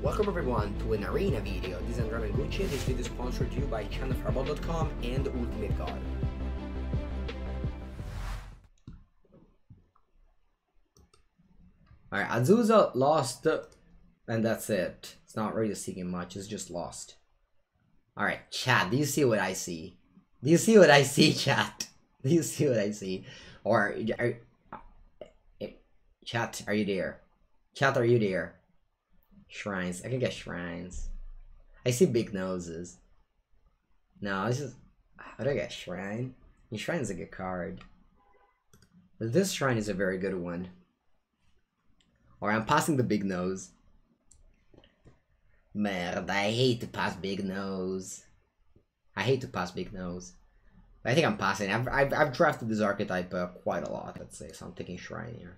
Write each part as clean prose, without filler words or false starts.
Welcome everyone to an arena video. This is Andrea Mengucci. This video is sponsored to you by channelfireball.com and Ultimate Guard. Alright, Azusa lost, and that's it. It's not really seeking much, it's just lost. Alright, chat, do you see what I see? Do you see what I see, chat? Do you see what I see? Or, chat, are you there? Chat, are you there? Shrines. I can get shrines. I see big noses. No, it's just... How do I get shrine? The shrine's a good card. But this shrine is a very good one. Or I'm passing the big nose. Man, I hate to pass big nose. I hate to pass big nose. But I think I'm passing. I've drafted this archetype quite a lot, let's say. So I'm taking shrine here.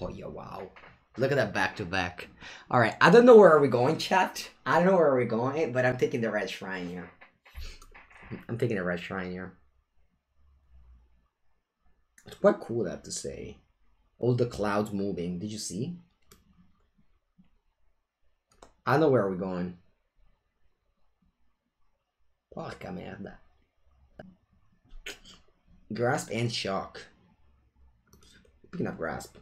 Oh, yeah, wow. Look at that back-to-back. Alright, I don't know where are we going, chat. I don't know where we're going, but I'm taking the red shrine here. I'm taking the red shrine here. It's quite cool, I have to say. All the clouds moving. Did you see? I don't know where we're going. Porca merda. Grasp and shock. Picking up grasp.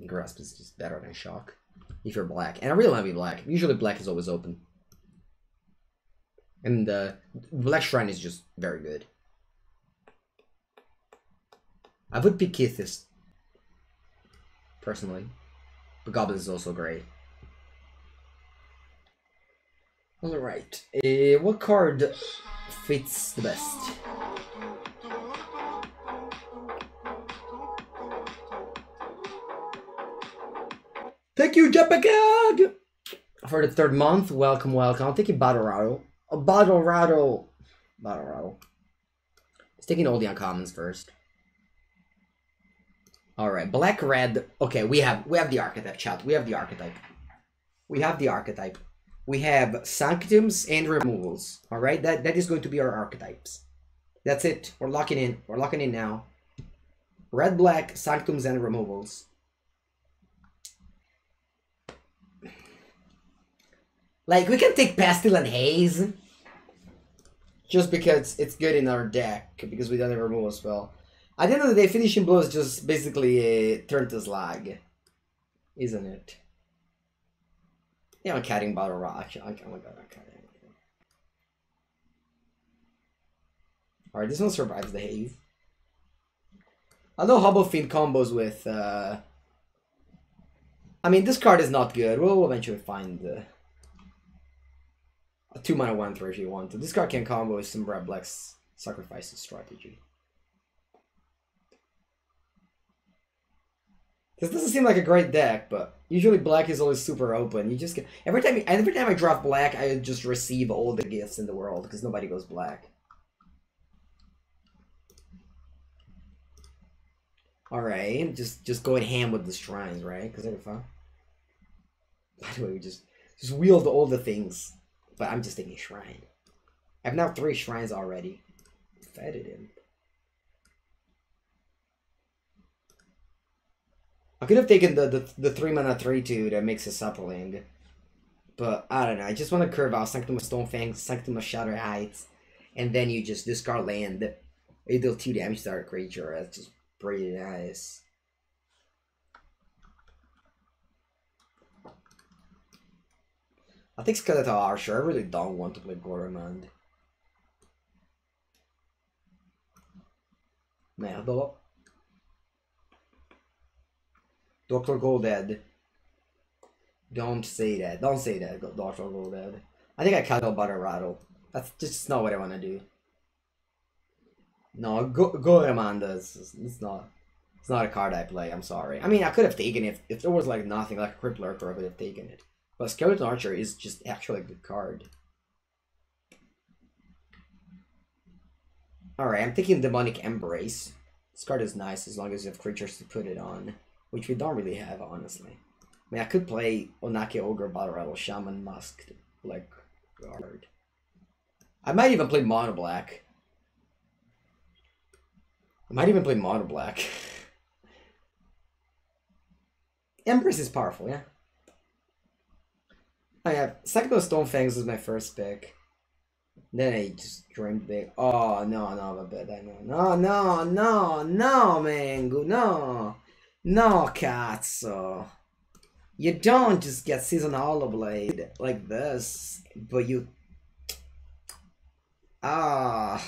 Grasp is just better than shock if you're black, and I really want to be black. Usually black is always open, and black shrine is just very good. I would pick Kithis personally, but Goblin is also great. All right, what card fits the best? Thank you, Japagag! For the 3rd month, welcome, welcome. I'll take you Battle Rattle. A Battle Rattle. Battle Rattle. It's taking all the uncommons first. Alright, black, red. Okay, we have the archetype, chat. We have the archetype. We have the archetype. We have sanctums and removals. Alright, that is going to be our archetypes. That's it. We're locking in. We're locking in now. Red, black, sanctums, and removals. Like, we can take Pestilent Haze. Just because it's good in our deck. Because we don't have a removal spell. At the end of the day, Finishing Blow is just basically a turn to slag. Isn't it? Yeah, I'm catting Battle Rock. Oh my god, I'm catting. Alright, this one survives the haze. I know Hobble Fiend combos with... I mean, this card is not good. We'll eventually find... a 2-mana 1/3 if you want to. This card can combo with some red black's sacrifices strategy. This doesn't seem like a great deck, but usually black is always super open. You just get every time I draft black, I just receive all the gifts in the world because nobody goes black. Alright, just going ham with the shrines, right? Because they're fun. By the way, we just wield all the things. But I'm just taking shrine. I have now 3 shrines already. Fed it in. I could have taken the 3-mana 3/2 that makes a suppling. But I don't know. I just want to curve out Sanctum of Stonefang, Sanctum of Shatter Heights, and then you just discard land. You deal 2 damage to our creature. That's just pretty nice. I think Skeletal Archer. I really don't want to play Goromand. Merdo. Dr. Goldhead. Don't say that. Don't say that, Dr. Goldhead. I think I can't Battle Rattle. That's just not what I want to do. No, Goromand is it's not a card I play. I'm sorry. I mean, I could have taken it if there was like nothing, like a Crippler, I probably have taken it. But Skeleton Archer is just actually a good card. Alright, I'm taking Demonic Embrace. This card is nice as long as you have creatures to put it on. Which we don't really have, honestly. I mean, I could play Onake Ogre, Battle Rattle, Shaman, Musk, like, guard. I might even play Mono Black. Empress is powerful, yeah. I have Cyclo Stonefangs was my first pick. Then I just dreamed big. Oh no, no, but I know. No, no, no, no, Mango, no. No, cazzo. You don't just get Season Holoblade like this, but you... Ah.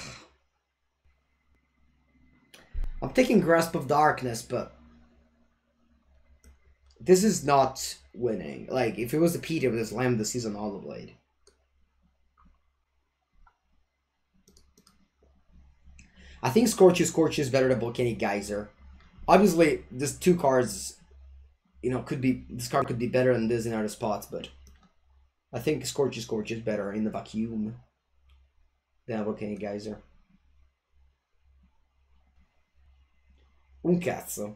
I'm taking Grasp of Darkness, but... This is not winning. Like, if it was the Peter, it would have slammed the Season Holoblade. I think Scorch is better than Volcanic Geyser. Obviously, these two cards, you know, could be... This card could be better than this in other spots, but... I think Scorch is better in the vacuum than Volcanic Geyser. Un cazzo.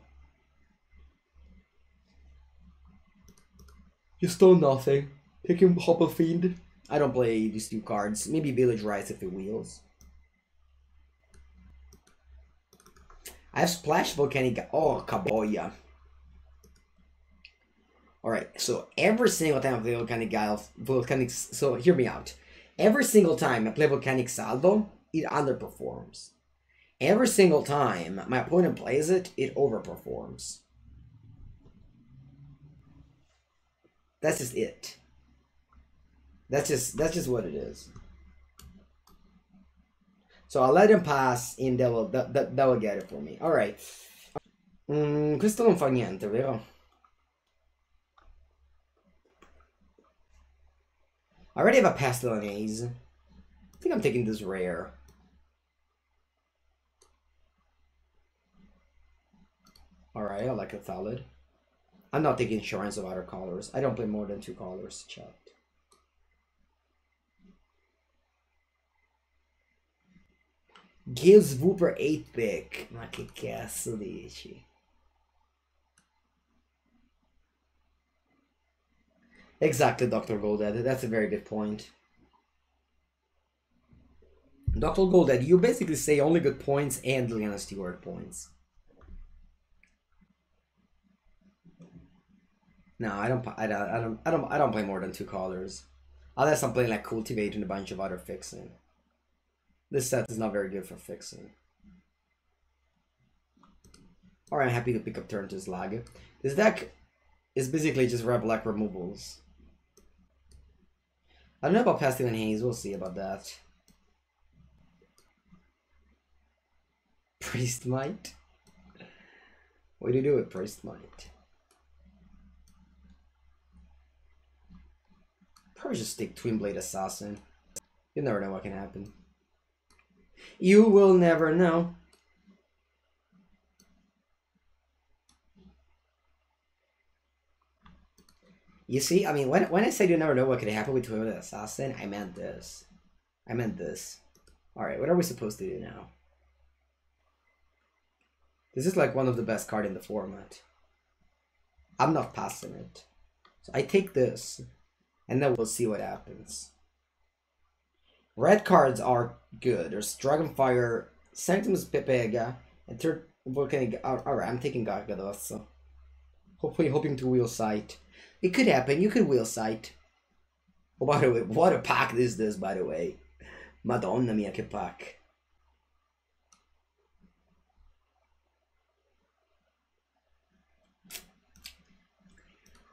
You stole nothing. Pick him Hopper Fiend. I don't play these two cards. Maybe Village Rites if it wheels. I have Splash Volcanic. Oh, Kaboya. Alright, so every single time I play Volcanic. So hear me out. Every single time I play Volcanic Salvo, it underperforms. Every single time my opponent plays it, it overperforms. That's just it. That's just what it is. So I'll let him pass and that will get it for me. Alright. Questo non fa niente, vero? I already have a Pastel and Haze. I think I'm taking this rare. Alright, I like a Thallid. I'm not taking Shrines of Other Colors. I don't play more than 2 colors, chat. Gives Wooper 8-pick. Ma che cazzo dici? Exactly, Dr. Goldhead. That's a very good point. Dr. Goldhead, you basically say only good points and Liana Stewart points. No, I don't play more than 2 colors. Unless I'm playing like Cultivate and a bunch of other fixing. This set is not very good for fixing. Alright, I'm happy to pick up turn to Slag. This deck is basically just red black removals. I don't know about Pastel and Haze, we'll see about that. Priest Might? What do you do with Priest Might? Probably just take Twin Blade Assassin. You never know what can happen. You will never know. You see, I mean, when I say you never know what could happen with Twin Blade Assassin, I meant this. I meant this. Alright, what are we supposed to do now? This is like one of the best cards in the format. I'm not passing it. So I take this, and then we'll see what happens. Red cards are good. There's Dragonfire, Sanctimus Pepega, and third Volcanic. Alright, I'm taking Gargados. So hopefully, hoping to wheel sight. It could happen. You could wheel sight. Oh, by the way, what a pack is this, by the way. Madonna mia, che pack.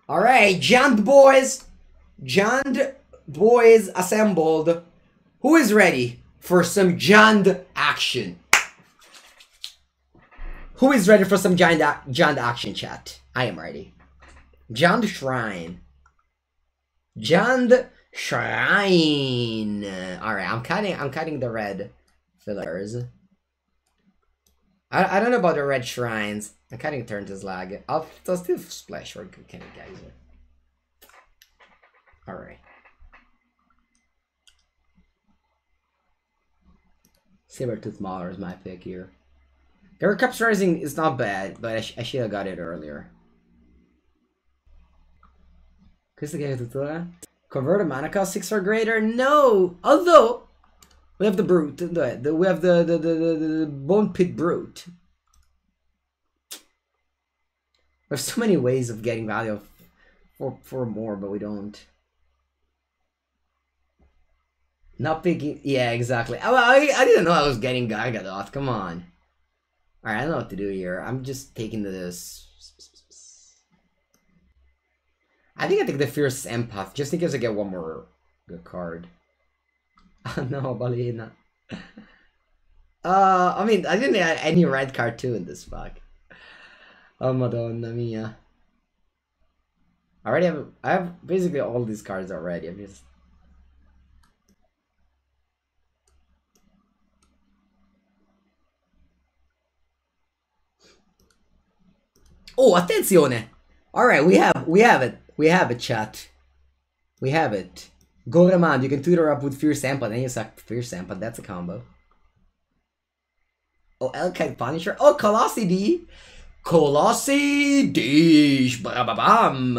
Alright, Jand boys. Jand boys assembled. Who is ready for some Jand action? Who is ready for some Jand action, chat? I am ready. Jand Shrine. Jand Shrine. Alright, I'm cutting the red fillers. I don't know about the red shrines. I'm cutting turn to Slag. I'll still splash for Volcanic Geyser. Alright. Sabertooth Mauler is my pick here. Garrett Cups Rising is not bad, but I should have got it earlier. Convert a mana cost 6 or greater? No! Although, we have the Brute. We have the Bone Pit Brute. There's so many ways of getting value for more, but we don't. Not picking. Yeah, exactly. I didn't know I was getting Gargadot. Come on. Alright, I don't know what to do here. I'm just taking this. I think I take the Fierce Empath, just in case I get one more good card. Oh no, Balena. I mean, I didn't add any red card too in this pack. Oh, Madonna mia. I have basically all these cards already. I'm just... Oh, attenzione! Alright, we have it. We have it, chat. We have it. Goremand, you can tutor up with Fierce Empath, then you suck Fierce Empath. That's a combo. Oh, Elkite Punisher. Oh, Colossi D! Colossi D! Bam!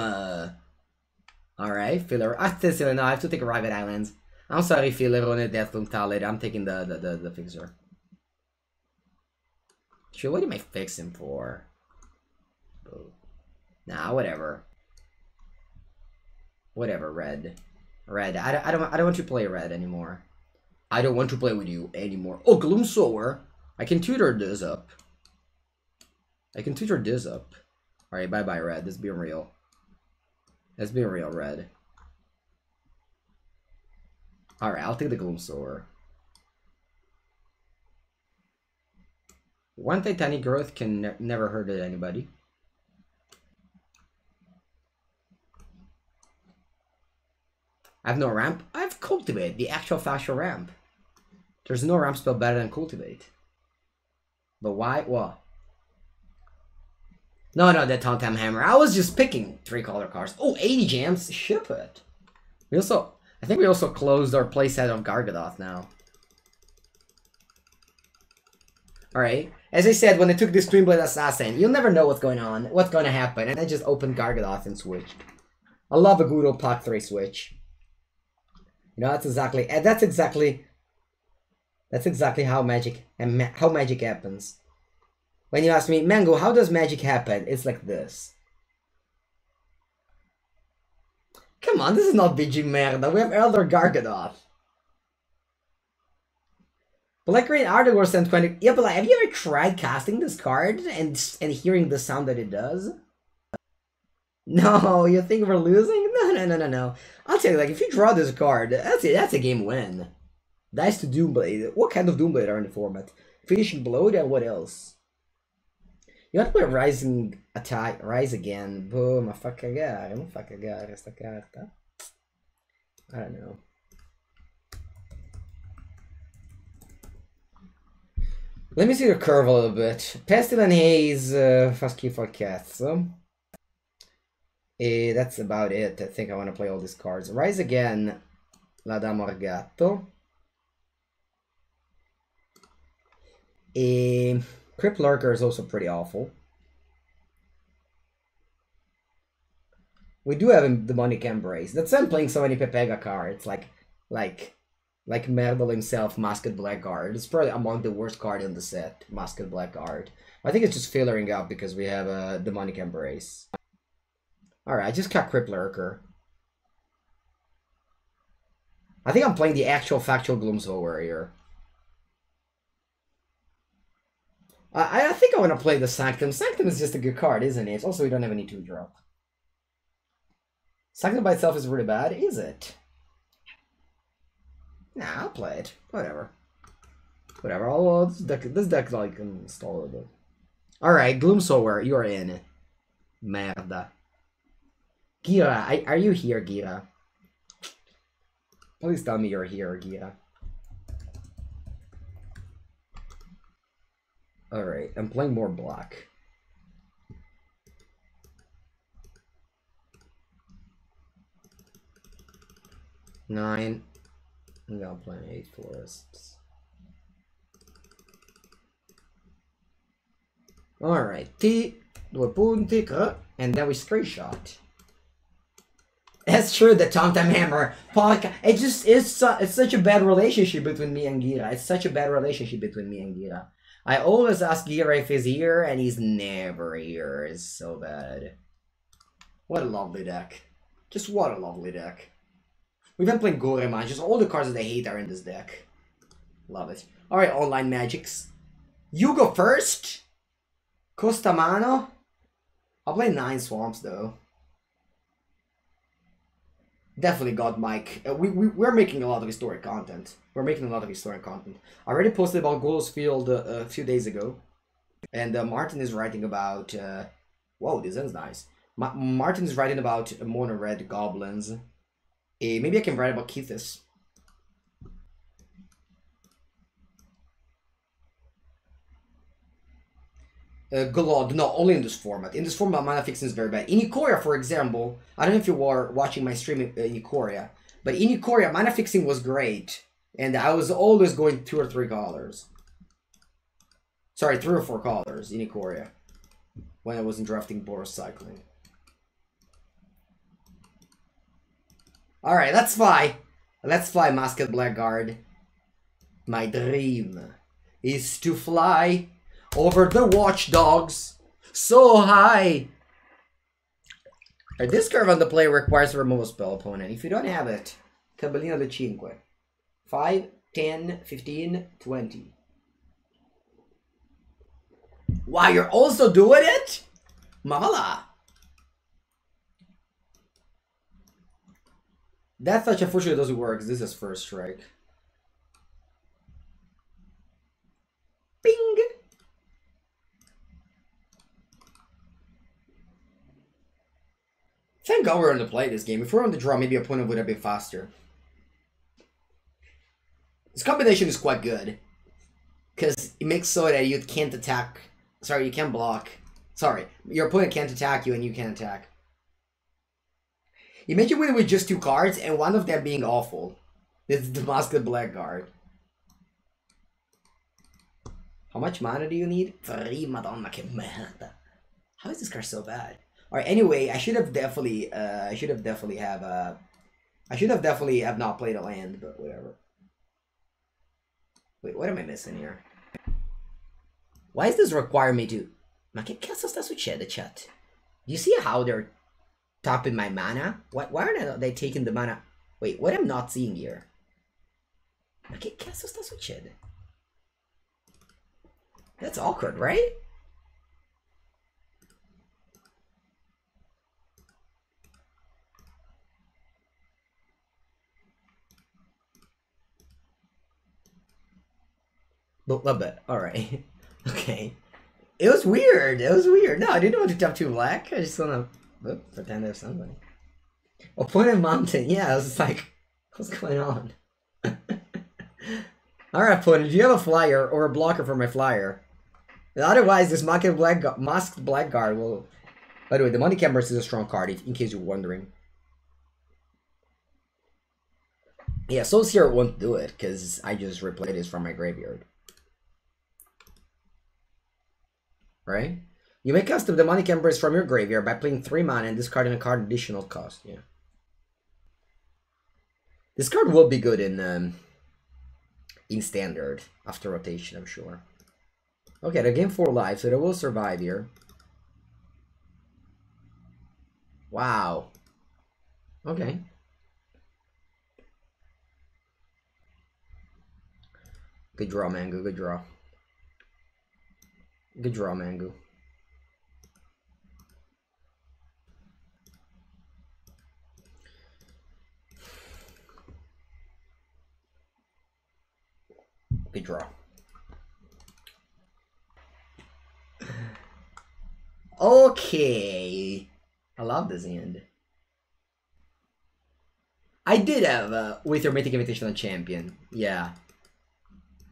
Alright, filler. Attenzione, no, I have to take a Rabbit Islands. I'm sorry, filler on a Deathloom Talent. I'm taking the fixer. Sure, what am I fixing for? Nah, whatever. Whatever, red. Red. I don't want to play red anymore. I don't want to play with you anymore. Oh, Gloomsower. I can tutor this up. I can tutor this up. Alright, bye-bye, red. Let's be real. Let's be real, red. Alright, I'll take the Gloomsower. One Titanic Growth can never hurt anybody. I have no ramp. I have Cultivate, the actual factual ramp. There's no ramp spell better than Cultivate. But why? What? No, the Tom-Tam Hammer. I was just picking 3 color cards. Oh, 80 gems. Ship it. I think we also closed our playset of Gargadot now. Alright. As I said, when I took this Twinblade Assassin, you'll never know what's going on, what's going to happen. And I just opened Gargadot and switched. I love a good old Pot 3 switch. You know, that's exactly how magic happens. When you ask me, Mango, how does magic happen? It's like this. Come on, this is not BG Merda. We have Elder Gargadot. Black Green Article sent 20. Yeah, but like, have you ever tried casting this card and hearing the sound that it does? No, you think we're losing? No. I'll tell you, like, if you draw this card, that's a game win. Dice to Doomblade. What kind of Doomblade are in the format? Finishing Blow, and what else? You want to play Rising Attack, Rise Again. Boom, ma fa cagare sta carta. I don't know. Let me see the curve a little bit. Pestilent Haze, fa schifo al cazzo. That's about it. I think I want to play all these cards. Rise Again, La Dama Argato. Crypt Lurker is also pretty awful. We do have a Demonic Embrace. That's why I'm playing so many Pepega cards. Like Merdle himself, Masked Blackguard. It's probably among the worst card in the set, Masked Blackguard. I think it's just fillering out because we have a Demonic Embrace. Alright, I just got Crypt Lurker. I think I'm playing the actual factual Gloomsoul Warrior. I think I want to play the Sanctum. Sanctum is just a good card, isn't it? Also, we don't have any 2-drop. Sanctum by itself is really bad, is it? Nah, I'll play it. Whatever. Whatever. This deck like installable. Alright, Gloomsower, you're in. Merda. Gira, are you here, Gira? Please tell me you're here, Gira. Alright, I'm playing more black. Nine. I'm gonna play 8 forests. Alright, T, 2 punti, and then we screenshot. That's true, the Tom-Tam Hammer. It's such a bad relationship between me and Gira. It's such a bad relationship between me and Gira. I always ask Gira if he's here, and he's never here. It's so bad. What a lovely deck. Just what a lovely deck. We've been playing Gorema, just all the cards that I hate are in this deck. Love it. Alright, online magics. You go first? Costa Mano? I'll play 9 swamps though. Definitely got Mike. We're making a lot of historic content. We're making a lot of historic content. I already posted about Golos Field a few days ago. And Martin is writing about... whoa, this ends nice. Martin is writing about mono red goblins. Maybe I can write about Kethis. Golod, no, only in this format. In this format, mana fixing is very bad. In Ikoria, for example, I don't know if you were watching my stream in Ikoria, but in Ikoria, mana fixing was great. And I was always going 2 or 3 colors. Sorry, 3 or 4 colors in Ikoria. When I wasn't drafting Boros Cycling. Alright, let's fly. Let's fly, Masked Blackguard. My dream is to fly over the watchdogs so high. This curve on the play requires to remove a spell opponent. If you don't have it, Tabellino de Cinque. 5, 10, 15, 20. Wow, you're also doing it? Mavala. That touch unfortunately doesn't work because this is first strike. Bing! Thank God we're on the play this game. If we're on the draw, maybe opponent would have been faster. This combination is quite good. Because it makes so that you can't attack. Sorry, you can't block. Sorry, your opponent can't attack you and you can't attack. Imagine winning with just 2 cards and one of them being awful. This is the Masked Blackguard. How much mana do you need? 3, Madonna, che merda. How is this card so bad? Alright, anyway, I should have definitely have not played a land, but whatever. Wait, what am I missing here? Why does this require me to... Ma che cazzo sta succedendo, chat? Do you see how they're tapping my mana? Why aren't they taking the mana? Wait, what I'm not seeing here? Ma che cazzo sta succedendo? That's awkward, right? A bit. Alright. Okay. It was weird. It was weird. No, I didn't want to tap 2 black. I just want to pretend there's somebody. Opponent mountain. Yeah, I was just like, what's going on? Alright, opponent, do you have a flyer or a blocker for my flyer? Otherwise, this Masked Blackguard will... By the way, the Money Cameras is a strong card, in case you're wondering. Yeah, Souls here won't do it, because I just replayed this from my graveyard. Right? You may custom the Money Cameras from your graveyard by playing 3 mana and discarding a card additional cost. Yeah. This card will be good in Standard after rotation, I'm sure. Okay, they gain 4 lives, so they will survive here. Wow. Okay. Good draw, Mango. Good draw. Good draw, Mango. Good draw. Okay. I love this hand. I did have with your Mythic Invitational Champion. Yeah.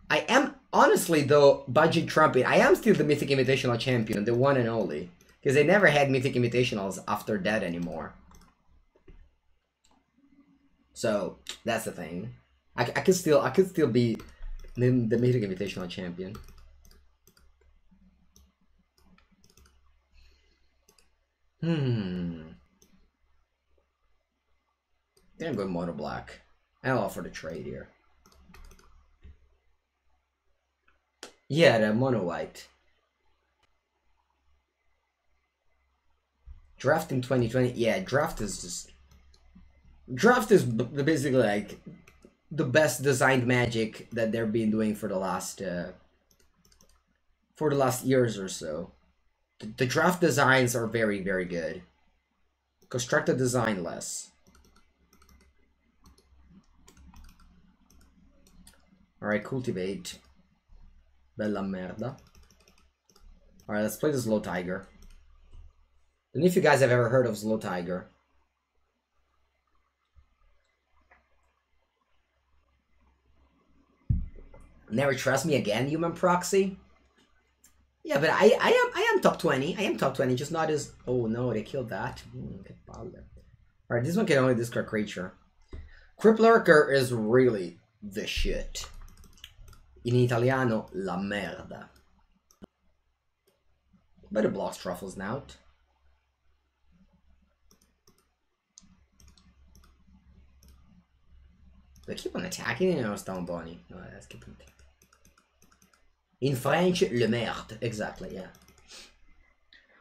I am, honestly though, budget trumping, I am still the Mythic Invitational Champion, the one and only. Because they never had Mythic Invitationals after that anymore. So, that's the thing. I could still be the Mythic Invitational Champion. Then I'm going mono black. I'll offer the trade here. Yeah, the mono white. Draft in 2020. Yeah, draft is basically like the best designed Magic that they've been doing for the last years or so. The draft designs are very, very good. Constructed design less. Alright, cultivate. Bella merda. Alright, let's play the Slow Tiger. I don't know if you guys have ever heard of Slow Tiger. Never trust me again, human proxy? Yeah, but I am top 20. I am top 20, just not as... Oh no, they killed that. Alright, this one can only discard creature. Crypt Lurker is really the shit. In Italiano, la merda. But it blocks Truffles now. They keep on attacking, you know, Stone Bonnie. No, let's keep on attacking. In French, le merde. Exactly, yeah.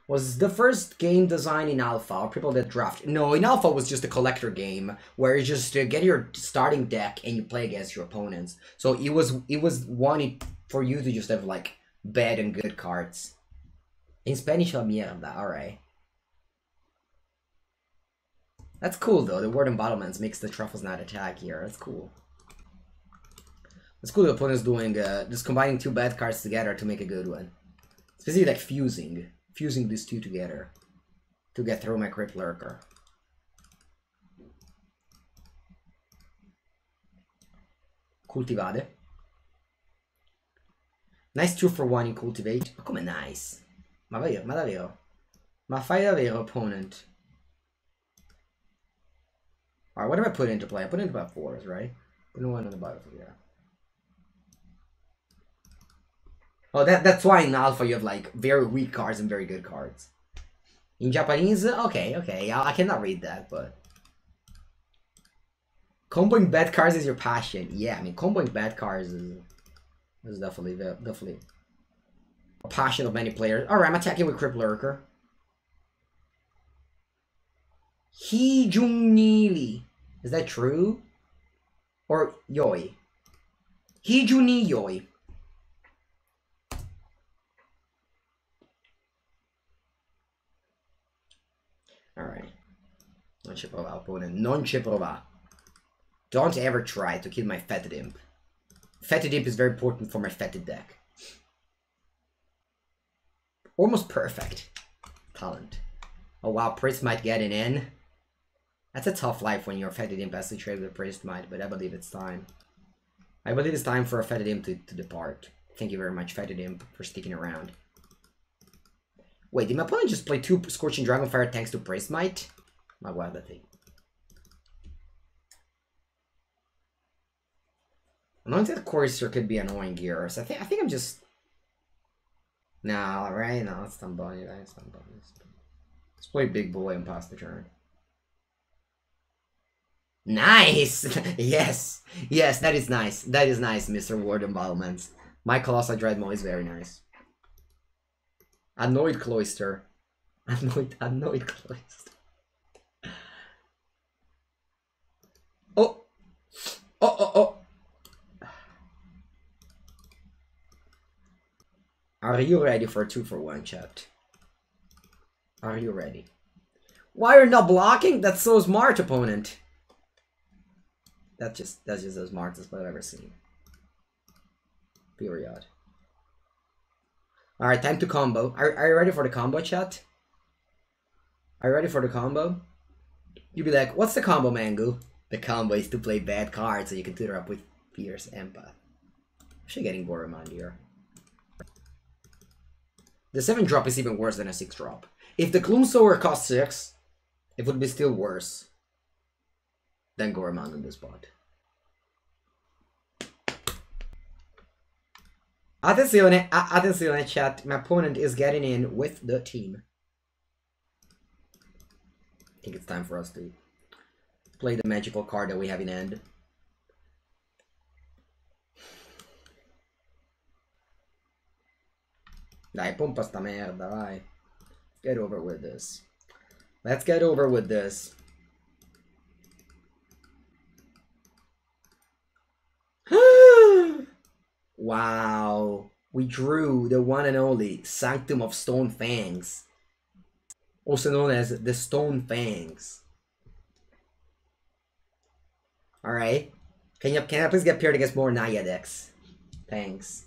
Was the first game design in Alpha, or people that draft? No, in Alpha was just a collector game where you just get your starting deck and you play against your opponents. So it was wanted for you to just have like bad and good cards. In Spanish, la mierda. All right. That's cool though. The word embottlements makes the truffles not attack here. That's cool. That's cool. The opponent's doing just combining two bad cards together to make a good one. It's basically like fusing these two together to get through my Crypt Lurker. Cultivate. Nice 2-for-1 in Cultivate. Ma come nice? Ma davvero? Ma fai davvero, opponent? Alright, what do I put into play? I put into about 4s, right? Put one on the battlefield, yeah. Oh, that's why in Alpha you have like very weak cards and very good cards. In Japanese, okay, I cannot read that, but... Comboing bad cards is your passion. Yeah, I mean, comboing bad cards is definitely a passion of many players. Alright, I'm attacking with Crypt Lurker. Hijunili. Is that true? Or Yoi? Hijuni Yoi. Alright. Non ci prova, opponent. Non ci prova. Don't ever try to kill my Fetid Imp. Fetid Imp is very important for my Fetid deck. Almost perfect. Talent. Oh wow, Priest might get an in. That's a tough life when your Fetid Imp has to trade with Priest Might, but I believe it's time. I believe it's time for a Fetid Imp to depart. Thank you very much, Fetid Imp, for sticking around. Wait, did my opponent just play 2 Scorching Dragonfire thanks to Priest Might? My wow, that thing. Anointed Courser could be annoying here, so I think I'm just... Nah, right? No, it's Stumbony. Let's play Big Boy and pass the turn. Nice! Yes! Yes, that is nice. That is nice, Mr. Ward Embottlements. My Colossal Dreadmaw is very nice. Annoyed Cloister. Annoyed Cloister. Oh! Oh! Are you ready for a 2-for-1, chat? Are you ready? Why are you not blocking? That's so smart, opponent. That's just the smartest I've ever seen. Period. Alright, time to combo. Are you ready for the combo, chat? Are you ready for the combo? You'd be like, what's the combo, Mango? The combo is to play bad cards so you can tutor up with Fierce Empath. Actually getting Goromand here. The 7-drop is even worse than a 6-drop. If the Gloomsower cost 6, it would be still worse than Goromand on this spot. Attenzione chat, my opponent is getting in with the team. I think it's time for us to play the magical card that we have in hand. Dai, pompa sta merda, vai. Get over with this. Let's get over with this. Wow. We drew the one and only Sanctum of Stone Fangs. Also known as the Stone Fangs. Alright. Can I please get paired against more Naya decks? Thanks.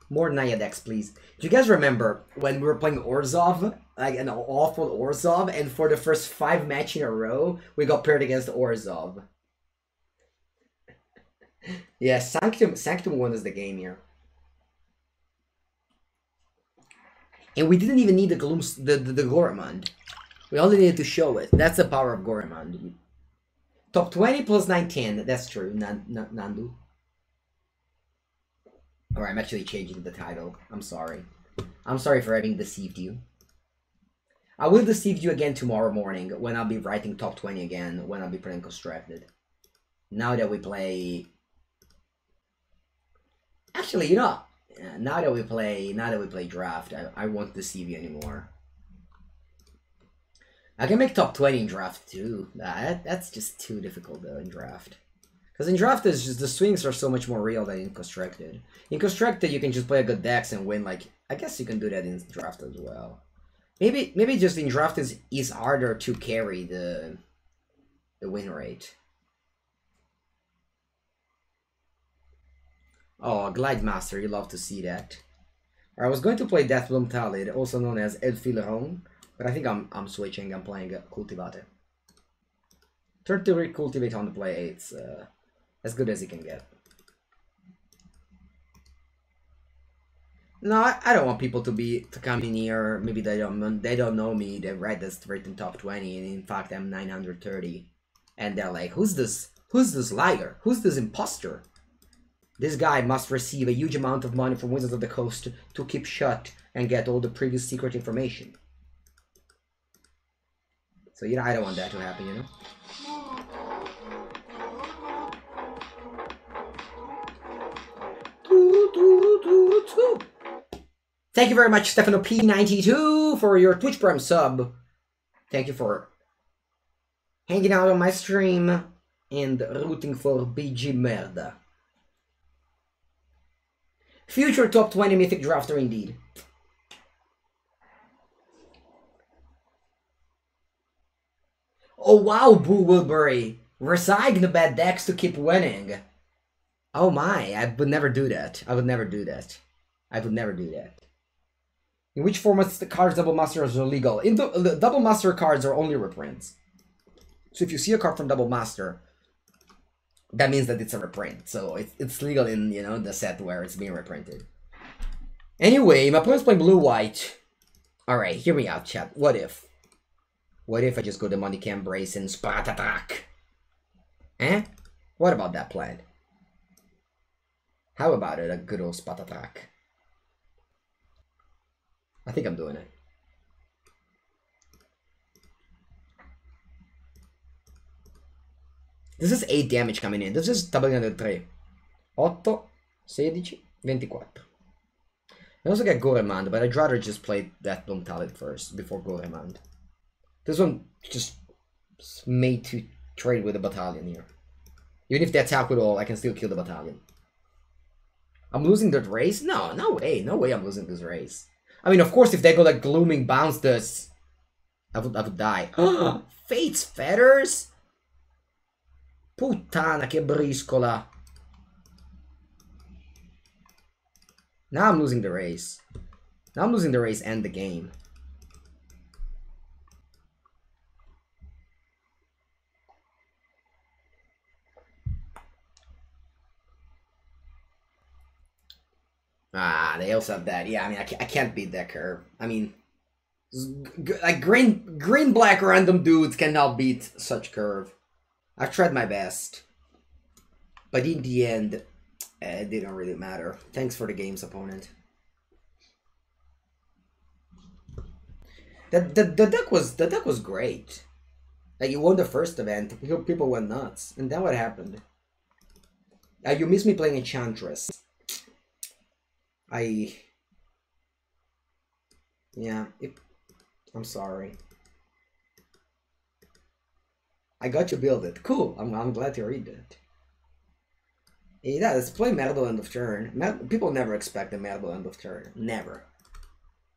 More Naya decks, please. Do you guys remember when we were playing Orzhov? Like an awful Orzhov, and for the first 5 matches in a row, we got paired against Orzhov. Yeah, Sanctum won us the game here. And we didn't even need the Goramond. We only needed to show it. That's the power of Goramond. Top 20 plus 910. That's true, Nandu. Alright, I'm actually changing the title. I'm sorry. I'm sorry for having deceived you. I will deceive you again tomorrow morning when I'll be writing top 20 again, when I'll be playing Constructed. Now that we play... Actually, you know, now that we play Draft, I won't deceive you anymore. I can make top 20 in Draft too. That's just too difficult though in Draft. Because in Draft, is just the swings are so much more real than in Constructed. In Constructed, you can just play a good decks and win. Like, I guess you can do that in Draft as well. Maybe just in Draft is harder to carry the win rate. Oh, Glide Master, you love to see that. I was going to play Deathbloom Talid, also known as El Fileron, but I think I'm switching. I'm playing Cultivate. Turn to Cultivate on the play. It's as good as you can get. No, I don't want people to come in here. Maybe they don't know me. They read this written top 20, and in fact I'm 930, and they're like, "Who's this? Who's this liar? Who's this imposter? This guy must receive a huge amount of money from Wizards of the Coast to keep shut and get all the previous secret information." So you know, I don't want that to happen. You know. Thank you very much, Stefano P92, for your Twitch Prime sub. Thank you for hanging out on my stream and rooting for BG Merda. Future top 20 Mythic Drafter indeed. Oh wow, Boo Wilbury. Resign the bad decks to keep winning. Oh my, I would never do that. I would never do that. I would never do that. In which formats the cards Double Masters are illegal? In the Double Master cards are only reprints. So if you see a card from Double Master, that means that it's a reprint. So it's legal in, you know, the set where it's being reprinted. Anyway, my opponent's playing blue-white. Alright, hear me out, chat. What if? What if I just go to Money Camp Brace and Spot Attack? Eh? What about that plan? How about it, a good old Spot Attack? I think I'm doing it. This is 8 damage coming in. This is doubling under 3. 8, 16, 24. I also get Goremand, but I'd rather just play Deathbloom Talid first before Goremand. This one just made to trade with a battalion here. Even if they attack with all, I can still kill the battalion. I'm losing that race? No, no way. No way I'm losing this race. I mean, of course, if they go like Glooming Bounce this, I would die. Fate's Fetters? Puttana, che briscola. Now I'm losing the race. Now I'm losing the race and the game. Ah, they also have that. Yeah, I mean, I can't beat that curve. I mean, like green-black random dudes cannot beat such curve. I've tried my best. But in the end, it didn't really matter. Thanks for the game's opponent. The deck was great. Like, you won the first event, people went nuts. And then what happened? You missed me playing Enchantress. Yeah, I'm sorry. I got to build it. Cool, I'm glad to read it. Yeah, let's play Merdo end of turn. People never expect a Merdo end of turn. Never.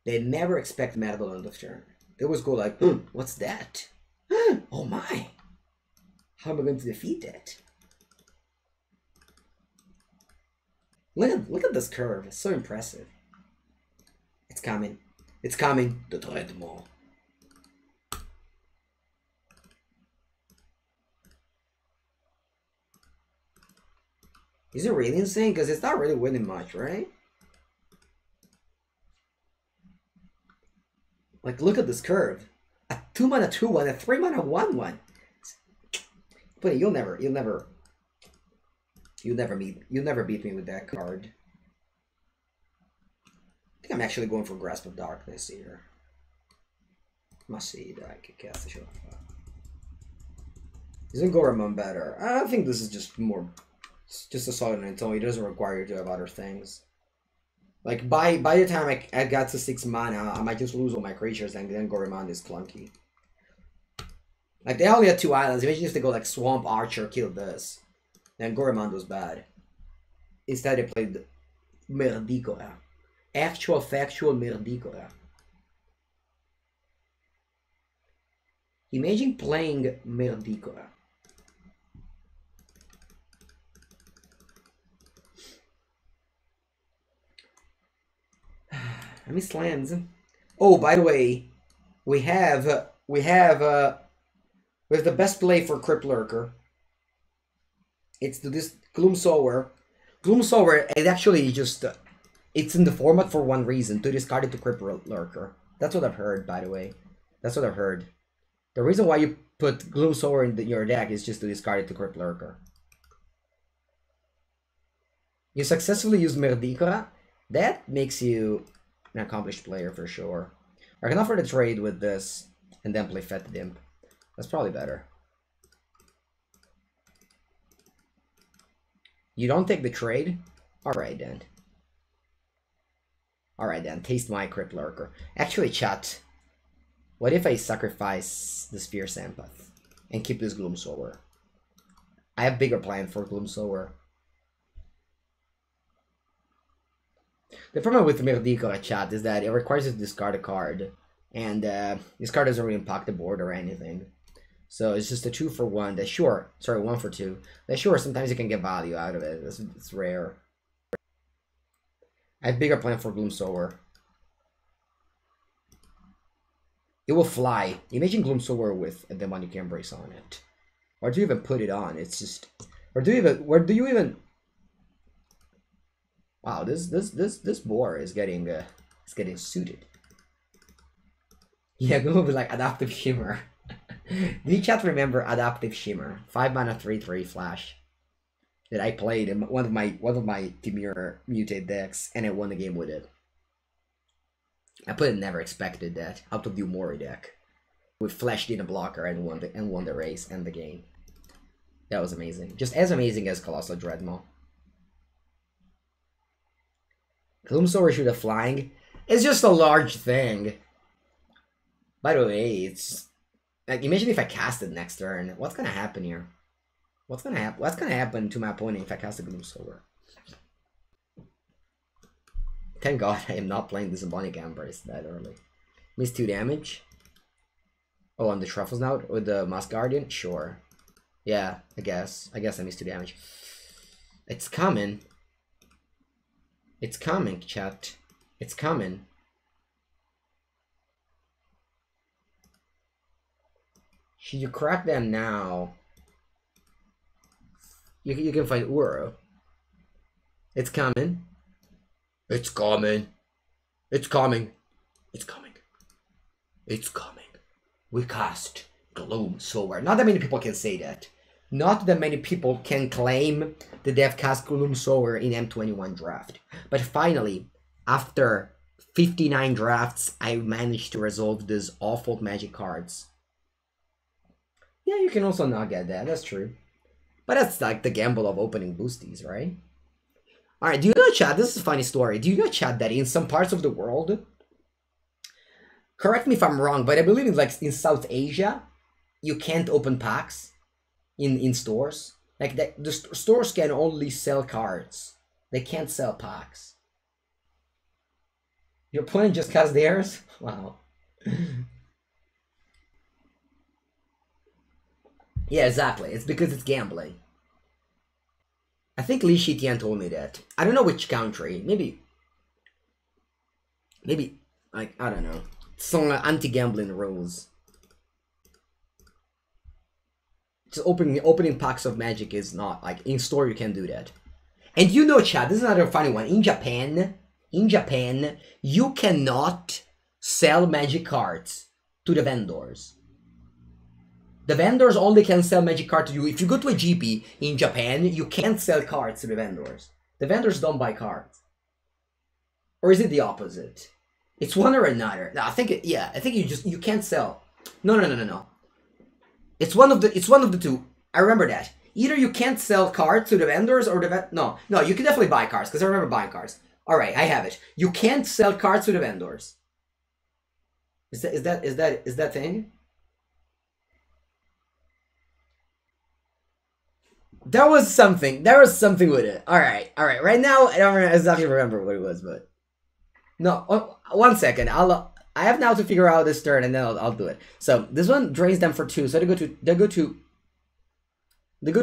They never expect Merdo end of turn. They always go like, what's that? Oh my! How am I going to defeat that? Look at this curve. It's so impressive. It's coming. It's coming. The treadmill. Is it really insane? Because it's not really winning much, right? Like, look at this curve. A 2-mana 2/1, a 3-mana 1/1. But you'll never beat me with that card. I think I'm actually going for Grasp of Darkness here. Must see that I can cast the show. Isn't Goramon better? I think this is just more, just a solid on its own. It doesn't require you to have other things. Like, by the time I got to 6 mana, I might just lose all my creatures, and then Goramon is clunky. Like, they only had 2 islands. Imagine if they go like Swamp Archer, kill this. Then Goramon was bad. Instead, they played Merdicora. Actual, factual Merdicora. Imagine playing Merdicora. I miss lands. Oh, by the way, we have the best play for Crypt Lurker. It's this Gloomsower. Gloomsower is actually just it's in the format for one reason, to discard it to Crypt Lurker. That's what I've heard, by the way. That's what I've heard. The reason why you put Gloomsower in your deck is just to discard it to Crypt Lurker. You successfully use Merdicora. That makes you an accomplished player for sure. I can offer the trade with this and then play Fat Dimp. That's probably better. You don't take the trade? Alright then. Alright then, taste my Crypt Lurker. Actually, chat. What if I sacrifice this Fierce Empath and keep this Gloomsower? I have bigger plan for Gloomsower. The problem with Merdicora, chat, is that it requires you to discard a card. And this card doesn't really impact the board or anything. So it's just a 2-for-1 that sure, sorry, 1-for-2. That sure, sometimes you can get value out of it. It's rare. I have bigger plan for Gloomsower. It will fly. Imagine Gloomsower with a Demonic Embrace on it. Or do you even put it on? It's just, or do you even? Wow, this boar is getting suited. Yeah, Google will be like Adaptive Shimmer. Do you chat remember Adaptive Shimmer? 5-mana 3/3 flash that I played in one of my Timur mutate decks, and I won the game with it. I put it never expected that out of the Umori deck. We flashed in a blocker and won the race and the game. That was amazing. Just as amazing as Colossal Dreadmaw. Gloomsower shoot a flying. It's just a large thing. By the way, it's like, imagine if I cast it next turn. What's gonna happen here? What's gonna happen to my opponent if I cast a Gloomsower? Thank God I am not playing the Demonic Embrace that early. Miss 2 damage. Oh, I'm the Truffles now with the Moss Guardian? Sure. Yeah, I guess I missed 2 damage. It's coming. It's coming, chat. It's coming. Should you crack them now? You can find Uro. It's coming. It's coming. It's coming. It's coming. It's coming. We cast Gloomsower. Not that many people can say that. Not that many people can claim that they've cast Gloomsower in M21 draft. But finally, after 59 drafts, I managed to resolve these awful Magic cards. Yeah, you can also not get that. That's true. But that's like the gamble of opening boosties, right? Alright, do you know, chat? This is a funny story. Do you know, chat, that in some parts of the world, correct me if I'm wrong, but I believe in like in South Asia, you can't open packs in stores. Like the stores can only sell cards. They can't sell packs. Your opponent just cast theirs? Wow. Yeah, exactly. It's because it's gambling. I think Li Shitian told me that. I don't know which country. Maybe, like, I don't know. Some anti-gambling rules. Just opening packs of Magic is not, like, in store you can't do that. And you know, chat, this is another funny one. In Japan, you cannot sell Magic cards to the vendors. The vendors only can sell Magic cards to you. If you go to a GP in Japan, you can't sell cards to the vendors. The vendors don't buy cards. Or is it the opposite? It's one or another. No, I think you can't sell. No. It's one of the two. I remember that. Either you can't sell cards to the vendors or no, you can definitely buy cards because I remember buying cards. All right, I have it. You can't sell cards to the vendors. Is that thing? There was something with it. All right. Right now, I don't exactly remember what it was, but no. 1 second. I have now to figure out this turn, and then I'll do it. So this one drains them for 2. So they go to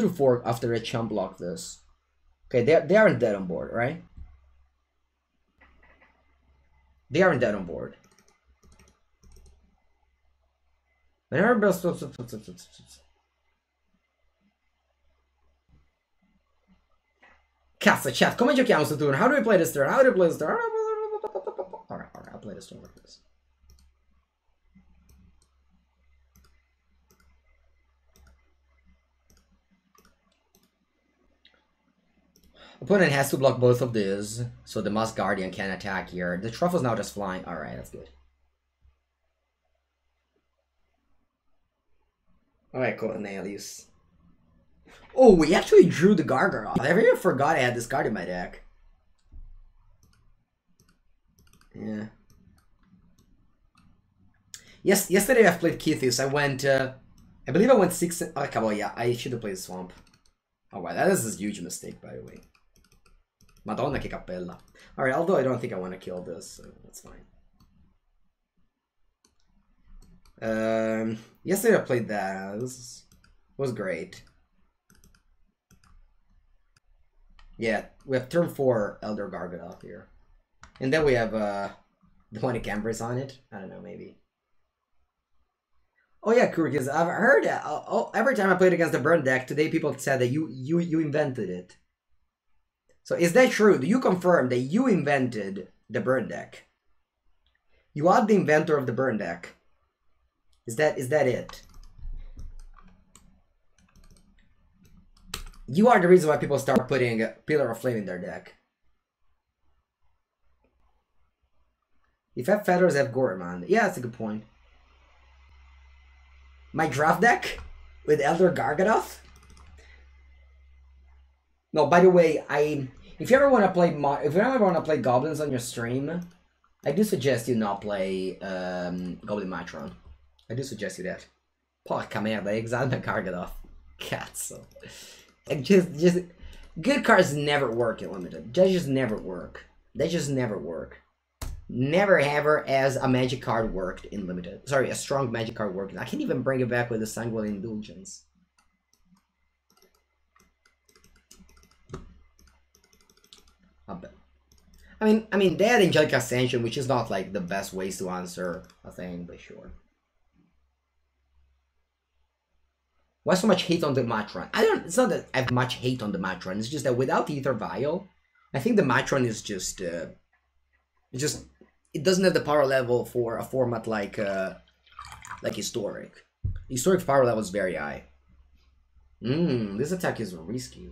4 after I chump block this. Okay, they aren't dead on board, right? They aren't dead on board. Whenever Cazzo, chat, come giochiamo sto turno? How do we play this turn? Alright, I'll play this turn like this. Opponent has to block both of these, so the Moss Guardian can attack here. The Truffle's now just flying. Alright, that's good. Alright, Cornelius. Oh, we actually drew the Gargaroth. I even forgot I had this card in my deck. Yeah. Yes, yesterday I played Kithis. I went, I believe I went 6. Oh, come on, yeah, I should have played Swamp. Oh, wow, that is a huge mistake, by the way. Madonna che cappella. Alright, although I don't think I want to kill this, so that's fine. Yesterday I played that. This was great. Yeah, we have turn 4 Elder Gargaroth here. And then we have Demonic Embrace on it. I don't know, maybe. Oh yeah, Kurgis, I've heard that. Every time I played against the burn deck, today people said that you invented it. So is that true? Do you confirm that you invented the burn deck? You are the inventor of the burn deck. Is that it? You are the reason why people start putting Pillar of Flame in their deck. If I have Feathers, I have Gorman. Yeah, that's a good point. My draft deck with Elder Gargaroth? No, by the way, if you ever want to play goblins on your stream, I do suggest you not play Goblin Matron. I do suggest you that. Porca merda, exile my Gargaroth. Cazzo. And just good cards never work in limited. They just never work. They just never work. Never ever as a magic card worked in limited. Sorry, a strong magic card worked. I can't even bring it back with the Sanguine Indulgence. I mean, they had Angelic Ascension, which is not like the best ways to answer a thing, but sure. Why so much hate on the Matron? It's not that I have much hate on the Matron. It's just that without Ether Vial, I think the Matron is just, it doesn't have the power level for a format like Historic. Historic power level is very high. This attack is risky.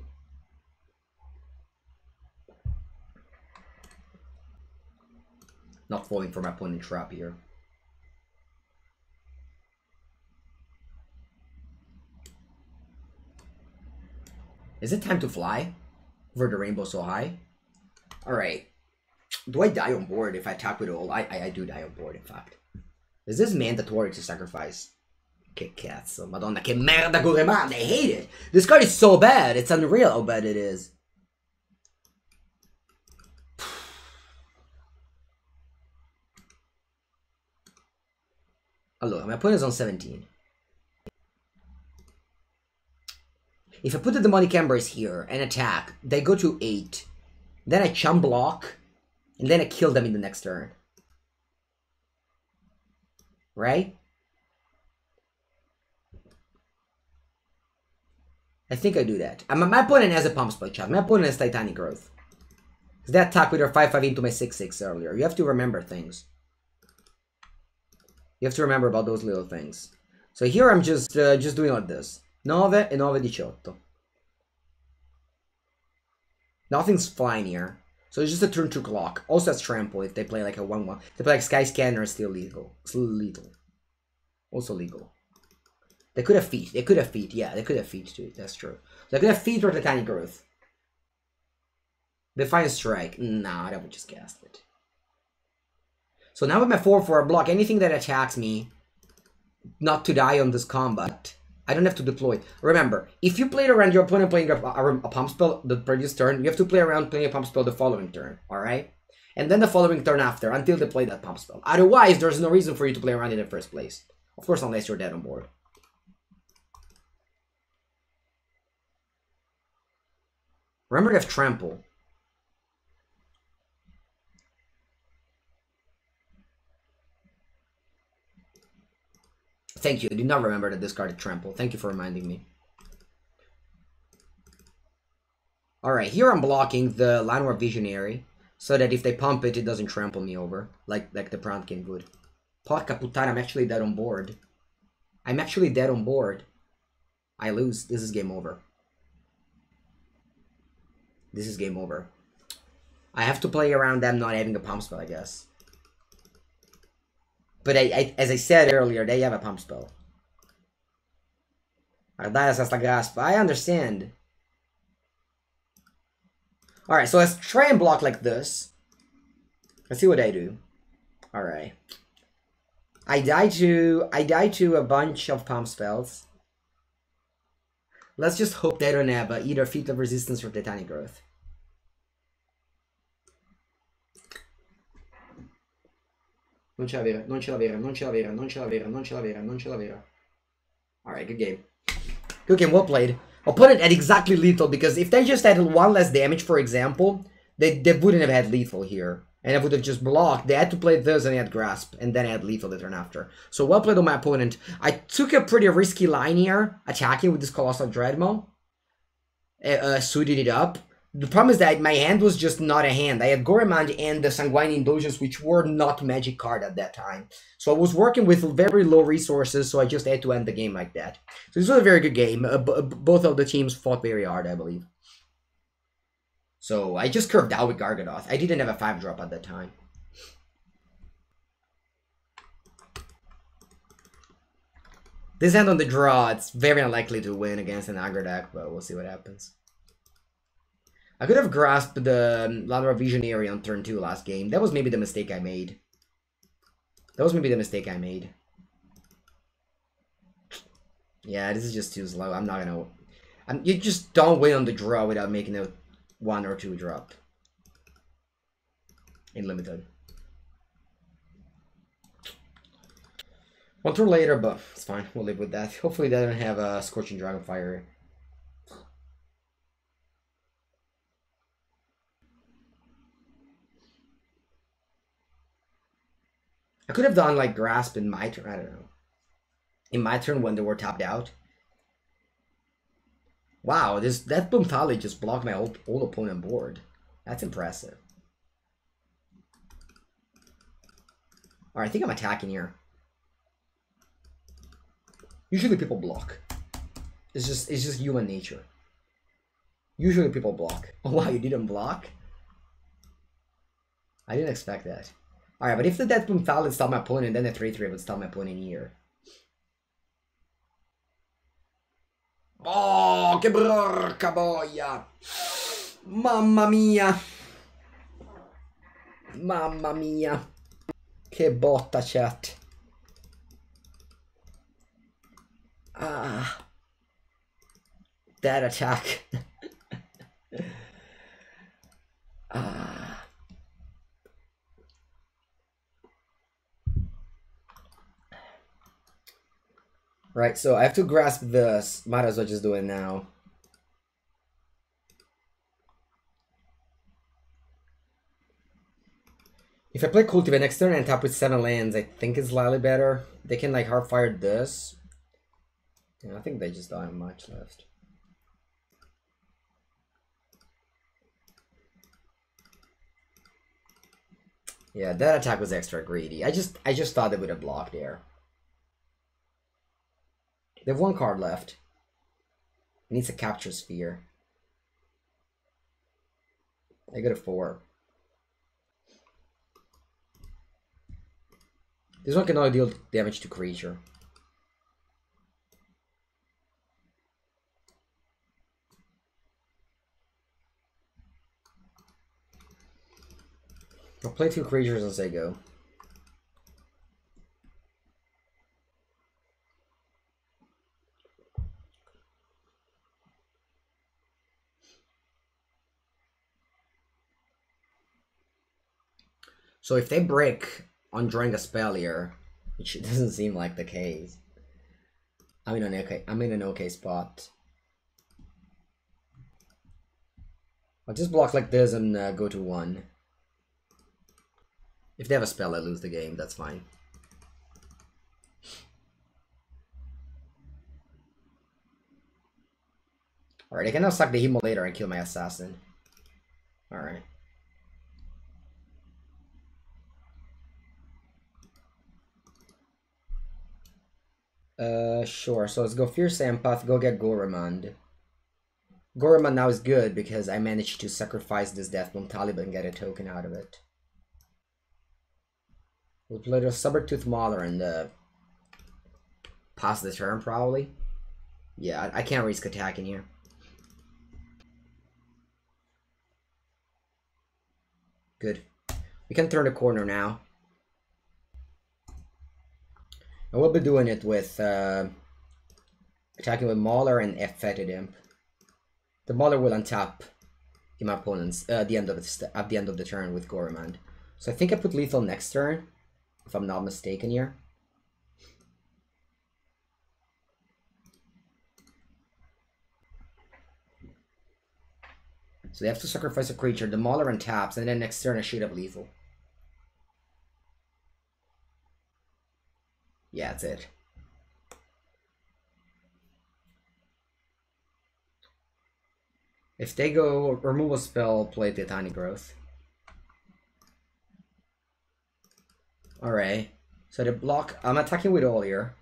Not falling for my opponent trap here. Is it time to fly? Over the rainbow so high? Alright. Do I die on board if I attack with all? I do die on board, in fact. Is this mandatory to sacrifice? Che cazzo, madonna, che merda con le mani, I hate it! This card is so bad, it's unreal how bad it is. Allora, my opponent is on 17. If I put the demonic embers here and attack, they go to 8. Then I chum block, and then I kill them in the next turn. Right? I think I do that. My opponent has a pump spell shot. My opponent has Titanic Growth. Because they attacked with their 5-5 into my 6-6 earlier. You have to remember things. You have to remember about those little things. So here I'm just doing like this. 9 e 9-18. Nothing's flying here. So it's just a turn 2 clock. Also has trample if they play like a 1-1. If they play like Sky Scanner, it's still legal. Still lethal. Also legal. They could have feet. They could have feet. Yeah, they could have feet too. That's true. They could have feet or Titanic Growth. Defiant Strike. Nah, that would just cast it. So now with my 4-4 block, anything that attacks me, not to die on this combat, I don't have to deploy. Remember, if you played around your opponent playing a pump spell the previous turn, you have to play around playing a pump spell the following turn, alright? And then the following turn after, until they play that pump spell. Otherwise, there's no reason for you to play around in the first place. Of course, unless you're dead on board. Remember to have trample. Thank you. I did not remember to discard trample. Thank you for reminding me. Alright, here I'm blocking the Landward Visionary, so that if they pump it, it doesn't trample me over, like the Prompkin would. Porca puttana, I'm actually dead on board. I'm actually dead on board. I lose. This is game over. This is game over. I have to play around them not having a pump spell, I guess. But as I said earlier, they have a pump spell. Ardalas hasta Gasp. I understand. Alright, so let's try and block like this. Let's see what I do. Alright. I die to a bunch of pump spells. Let's just hope they don't have either Feat of Resistance or Titanic Growth. Non ce l'avere, non ce l'avere, non ce l'avere, non ce l'avere, non ce l'avere, non ce l'avere. Alright, good game. Good game, well played. I'll put it at exactly lethal, because if they just had one less damage, for example, they wouldn't have had lethal here. And I would have just blocked. They had to play this and they had Grasp, and then I had lethal the turn after. So well played on my opponent. I took a pretty risky line here, attacking with this Colossal Dreadmaw. Suited it up. The problem is that my hand was just not a hand. I had Goremand and the Sanguine Indulgence, which were not magic card at that time. So I was working with very low resources, so I just had to end the game like that. So this was a very good game. Both of the teams fought very hard, I believe. So I just curved out with Gargadoth. I didn't have a 5-drop at that time. This hand on the draw, it's very unlikely to win against an aggro deck, but we'll see what happens. I could have grasped the Landward Visionary on turn 2 last game. That was maybe the mistake I made. Yeah, this is just too slow. I'm not gonna... you just don't win on the draw without making a 1 or 2 drop. In limited. One turn later, but it's fine. We'll live with that. Hopefully they don't have a Scorching Dragonfire. I could have done like Grasp in my turn, I don't know. In my turn when they were tapped out. Wow, that Boom Tally just blocked my old opponent board. That's impressive. Alright, I think I'm attacking here. Usually people block. It's just human nature. Usually people block. Oh wow, you didn't block? I didn't expect that. Alright, but if the Death Boom Tally would stop my opponent, then the 3-3 would stop my opponent here. Oh, che porca boia! Mamma mia! Mamma mia! Che botta, chat! Ah! That attack! Ah! Right, so I have to grasp this. Might as well just do it now. If I play Cultivate next turn and tap with 7 lands, I think it's slightly better. They can like hardfire this. Yeah, I think they just don't have much left. Yeah, that attack was extra greedy. I just thought they would have blocked there. They have 1 card left. It needs a capture sphere. I got a 4. This one can only deal damage to creature. I'll play 2 creatures as I go. So if they break on drawing a spell here, which doesn't seem like the case, I'm in an okay spot. I'll just block like this and go to 1. If they have a spell, I lose the game. That's fine. Alright, I can now sack the Immolator and kill my assassin. Alright. Sure. So let's go Fierce Empath, go get Goramond. Goramond now is good because I managed to sacrifice this Deathbloom Taliban and get a token out of it. We'll play the Sabertooth Mauler and pass the turn probably. Yeah, I can't risk attacking here. Good. We can turn the corner now. I will be doing it with attacking with Mauler and Fetid Imp. The Mauler will untap in my opponent's at the end of the turn with Goramond. So I think I put lethal next turn, if I'm not mistaken here. So they have to sacrifice a creature, the Mauler untaps, and then next turn I shoot up lethal. Yeah, that's it. If they go remove a spell, play Titanic Growth. Alright. So the block, I'm attacking with all here.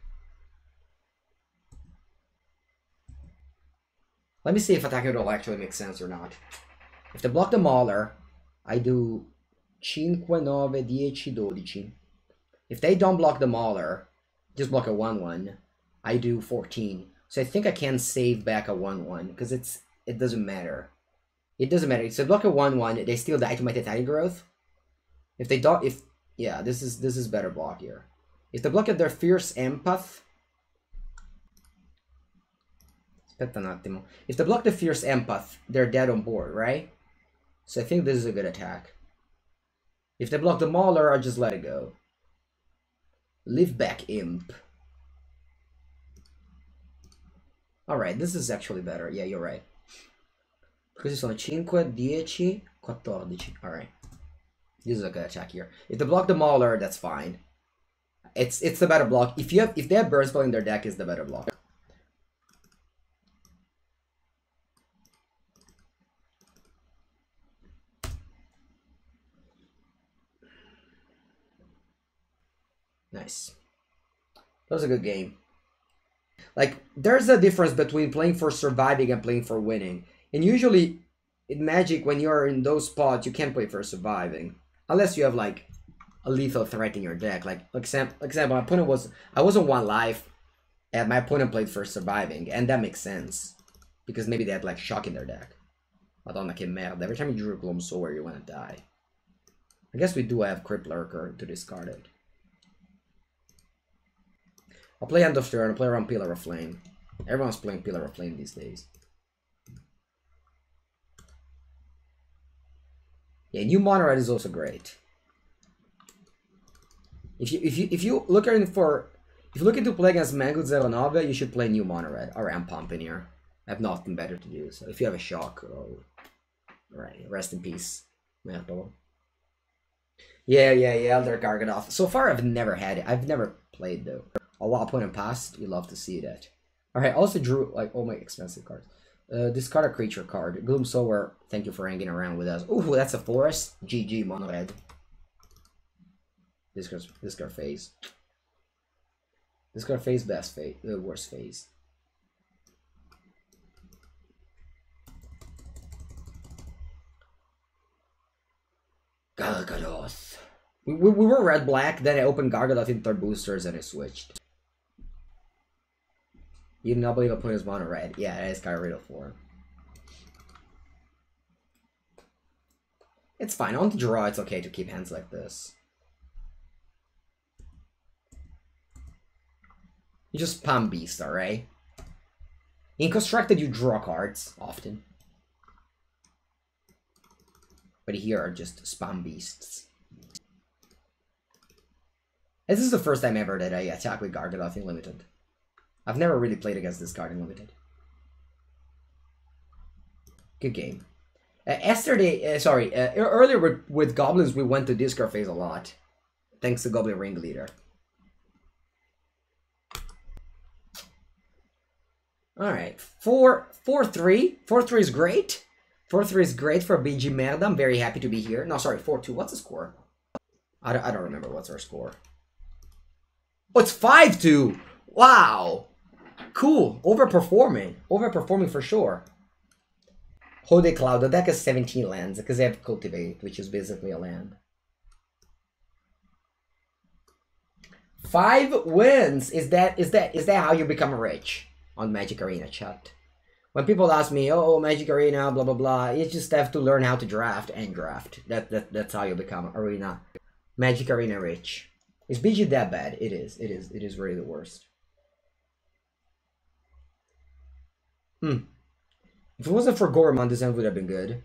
Let me see if attacking with all actually makes sense or not. If they block the Mauler, I do 5, 9, 10, 12. If they don't block the Mauler, just block a 1/1, I do 14. So I think I can save back a 1/1 because it doesn't matter. It doesn't matter. So block a 1/1, they still die to my Titanic Growth. If they don't, yeah, this is better block here. If they block at their Fierce Empath, aspetta un attimo. If they block the Fierce Empath, they're dead on board, right? So I think this is a good attack. If they block the Mauler, I'll just let it go. Live back Imp. Alright, this is actually better. Yeah, you're right. Questi sono 5, 10, 14. Alright. This is a good attack here. If they block the Mauler, that's fine. It's the better block. If they have Burst Spell in their deck, it's the better block. Nice. That was a good game. Like, there's a difference between playing for surviving and playing for winning. And usually, in Magic, when you're in those spots, you can't play for surviving. Unless you have, like, a lethal threat in your deck. Like example, my opponent was... I was on 1 life. And my opponent played for surviving, and that makes sense. Because maybe they had like shock in their deck. Madonna che merda. Every time you drew a Gloomshot, you're gonna die. I guess we do have Crypt Lurker to discard it. I'll play End of Turn, I'll play around Pillar of Flame. Everyone's playing Pillar of Flame these days. Yeah, new Mono Red is also great. If you look into play against Mengucci Zeronova, you should play new Mono Red or Amp Pump in here. I have nothing better to do. So if you have a shock, oh, right, rest in peace, Mertolo. Yeah, Elder Gargadoth. So far, I've never had it. I've never played though. A lot of opponent passed. You love to see that. All right, also drew like all my expensive cards. Discard a creature card. Gloomsower, thank you for hanging around with us. Ooh, that's a forest. GG, mono red. Discard phase. Discard phase, best phase, worst phase. Gargadoth. We were red-black, then I opened Gargadoth in third boosters and I switched. You do not believe opponent's mono red. Yeah, that is Gyarados form. It's fine. On the draw, it's okay to keep hands like this. You just spam beast, alright? In constructed, you draw cards often. But here are just spam beasts. This is the first time ever that I attack with Gargadoth in Limited. I've never really played against this card in Limited. Good game. Earlier with Goblins, we went to discard phase a lot. Thanks to Goblin Ringleader. Alright, 4-3. 4-3 is great. 4-3 is great for BG Merda. I'm very happy to be here. No, sorry, 4-2. What's the score? I don't remember what's our score. Oh, it's 5-2. Wow. Cool. Overperforming. Overperforming for sure. Hode Cloud. The deck has 17 lands because they have Cultivate, which is basically a land. 5 wins. Is that how you become rich on Magic Arena chat? When people ask me, oh, Magic Arena, blah blah blah, you just have to learn how to draft and draft. That's how you become Arena. Magic Arena rich. Is BG that bad? It is. It is really the worst. If it wasn't for Gorman, this end would have been good.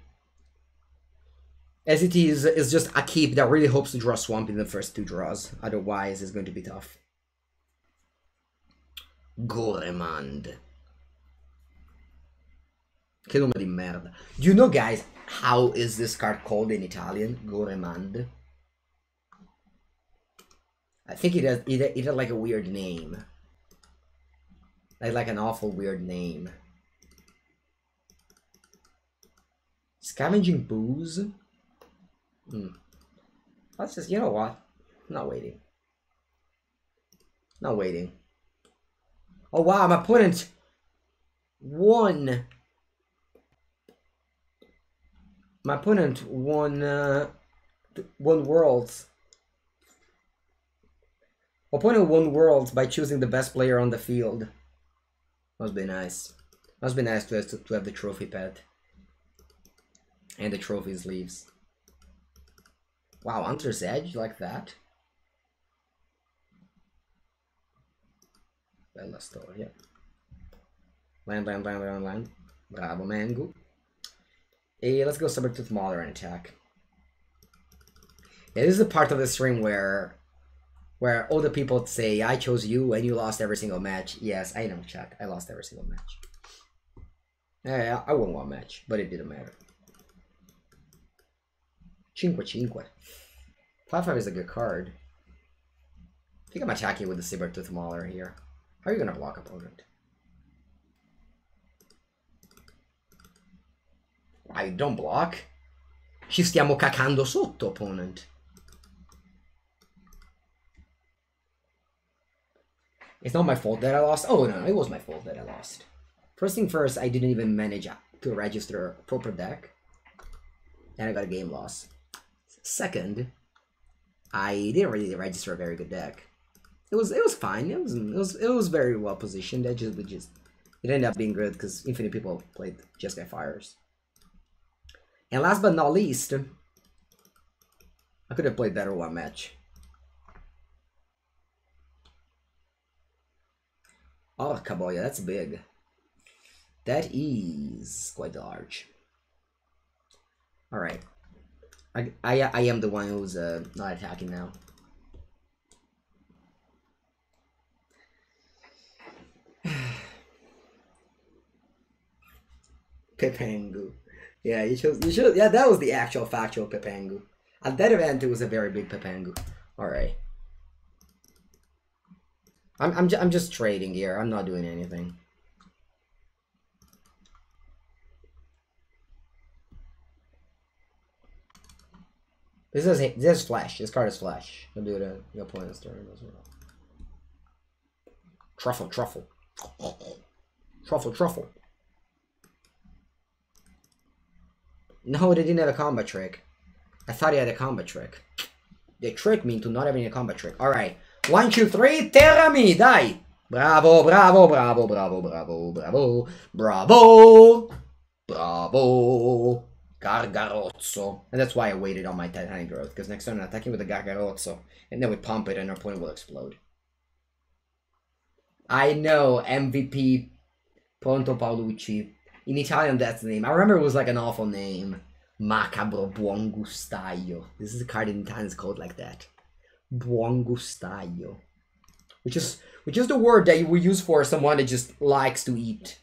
As it is just a keep that really hopes to draw Swamp in the first 2 draws. Otherwise, it's going to be tough. Goremand. Che nome di merda. Do you know, guys, how is this card called in Italian? Goremand. I think it has like a weird name. Like an awful weird name. Scavenging Booze? Let's just, you know what? I'm not waiting. Not waiting. Oh wow, my opponent won. My opponent won Worlds. My opponent won Worlds by choosing the best player on the field. Must be nice. Must be nice to have the trophy pet. And the trophy sleeves. Wow, Hunter's Edge like that? Bella storia. Land. Bravo, Mango. Hey, let's go Sabertooth Mauler and attack. Yeah, this is the part of the stream where all the people say, I chose you and you lost every single match. Yes, I know, chat. I lost every single match. Yeah, I won one match, but it didn't matter. 5-5. 5-5 is a good card. I think I'm attacking with the Sabertooth Mauler here. How are you gonna block opponent? Why, don't block? Ci stiamo cacando sotto, opponent. It's not my fault that I lost. Oh no, it was my fault that I lost. First thing first, I didn't even manage to register a proper deck. And I got a game loss. Second, I didn't really register a very good deck. it was fine. It was very well positioned. It ended up being good because infinite people played Just Get Fires. And last but not least, I could have played better one match. Oh, Kaboya, that's big. That is quite large. All right, I am the one who's not attacking now. Pepengu. Yeah, you should. Yeah, that was the actual factual Pepengu. At that event, it was a very big Pepengu. All right. I'm just trading here. I'm not doing anything. This is flash. This card is flash. I'll do it at your opponent's turn as well. Truffle. No, they didn't have a combat trick. I thought he had a combat trick. They tricked me into not having a combat trick. Alright. 1, 2, 3, terrami, dai! Bravo. Gargarozzo. And that's why I waited on my Titanic growth, because next turn I'm attacking with the Gargarozzo, and then we pump it and our opponent will explode. I know, MVP Pronto Paolucci. In Italian, that's the name. I remember it was like an awful name. Macabro Buongustaio. This is a card in Italian, it's called like that. Buongustaio. Which is the word that you would use for someone that just likes to eat.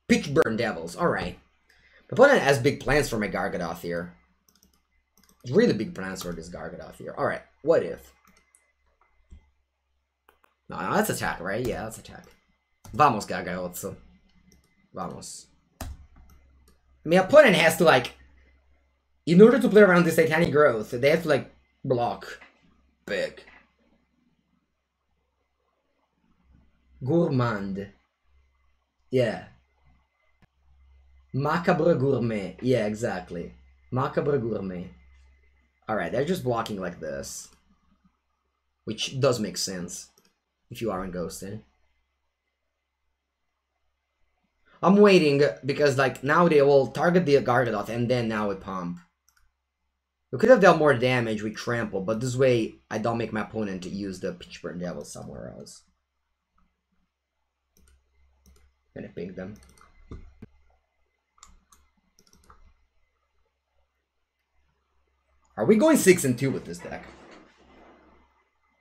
Pitchburn Devils. Alright. My opponent has big plans for my Gargadoth here. Really big plans for this Gargadoth here. Alright, what if? No, that's attack, right? Yeah, that's attack. Vamos, Gargarozzo. Vamos. I mean, opponent has to, like... In order to play around this Titanic growth, they have to, like, block. Big. Gourmand. Yeah. Macabre Gourmet. Yeah, exactly. Macabre Gourmet. Alright, they're just blocking like this. Which does make sense. If you aren't ghosted. I'm waiting because like now they will target the Gargadoth and then now we pump. We could have dealt more damage with Trample, but this way I don't make my opponent use the Pitchburn Devil somewhere else. Gonna ping them. Are we going 6 and 2 with this deck?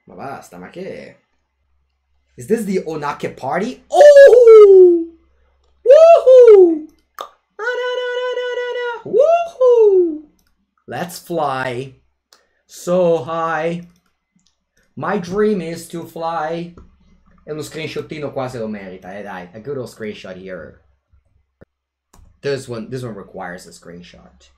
Ma basta, ma che? Is this the Onake party? Oh! Woohoo! Woohoo! Let's fly so high. My dream is to fly. E uno screenshotino qua se lo merita, dai. A good old screenshot here. This one requires a screenshot.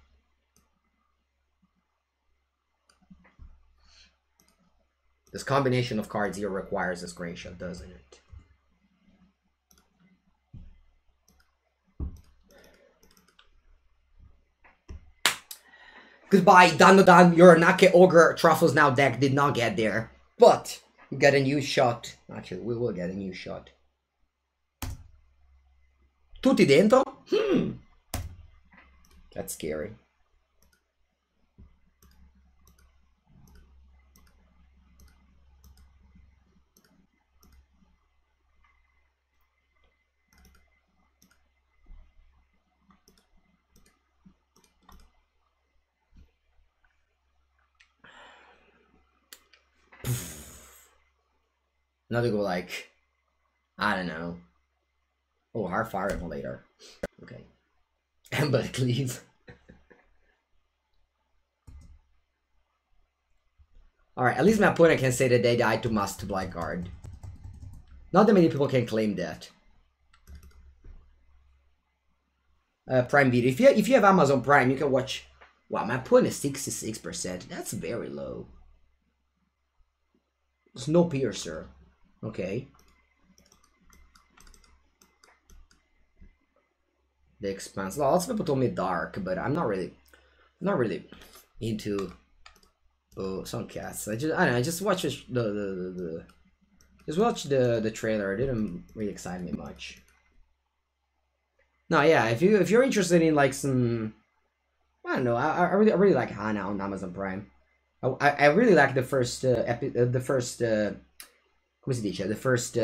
This combination of cards here requires a screenshot, doesn't it? Goodbye, Danodan. Your Nake Ogre Truffles Now deck did not get there. But you get a new shot. Actually, we will get a new shot. Tutti dentro? That's scary. Another go like, I don't know. Oh, hard fire emulator. Okay. Empedocles. Alright, at least my opponent can say that they died to Master Blackguard. Not that many people can claim that. Prime Video. If you have Amazon Prime, you can watch. Wow, my opponent is 66%. That's very low. Snowpiercer. Okay. The Expanse. Lots of people told me Dark, but I'm not really into Oh, some cats. I don't know. I just watched just watch the trailer. It didn't really excite me much. No, yeah. If you're interested in like some, I don't know. I really like Hana on Amazon Prime. I really like the first the first come si dice, the first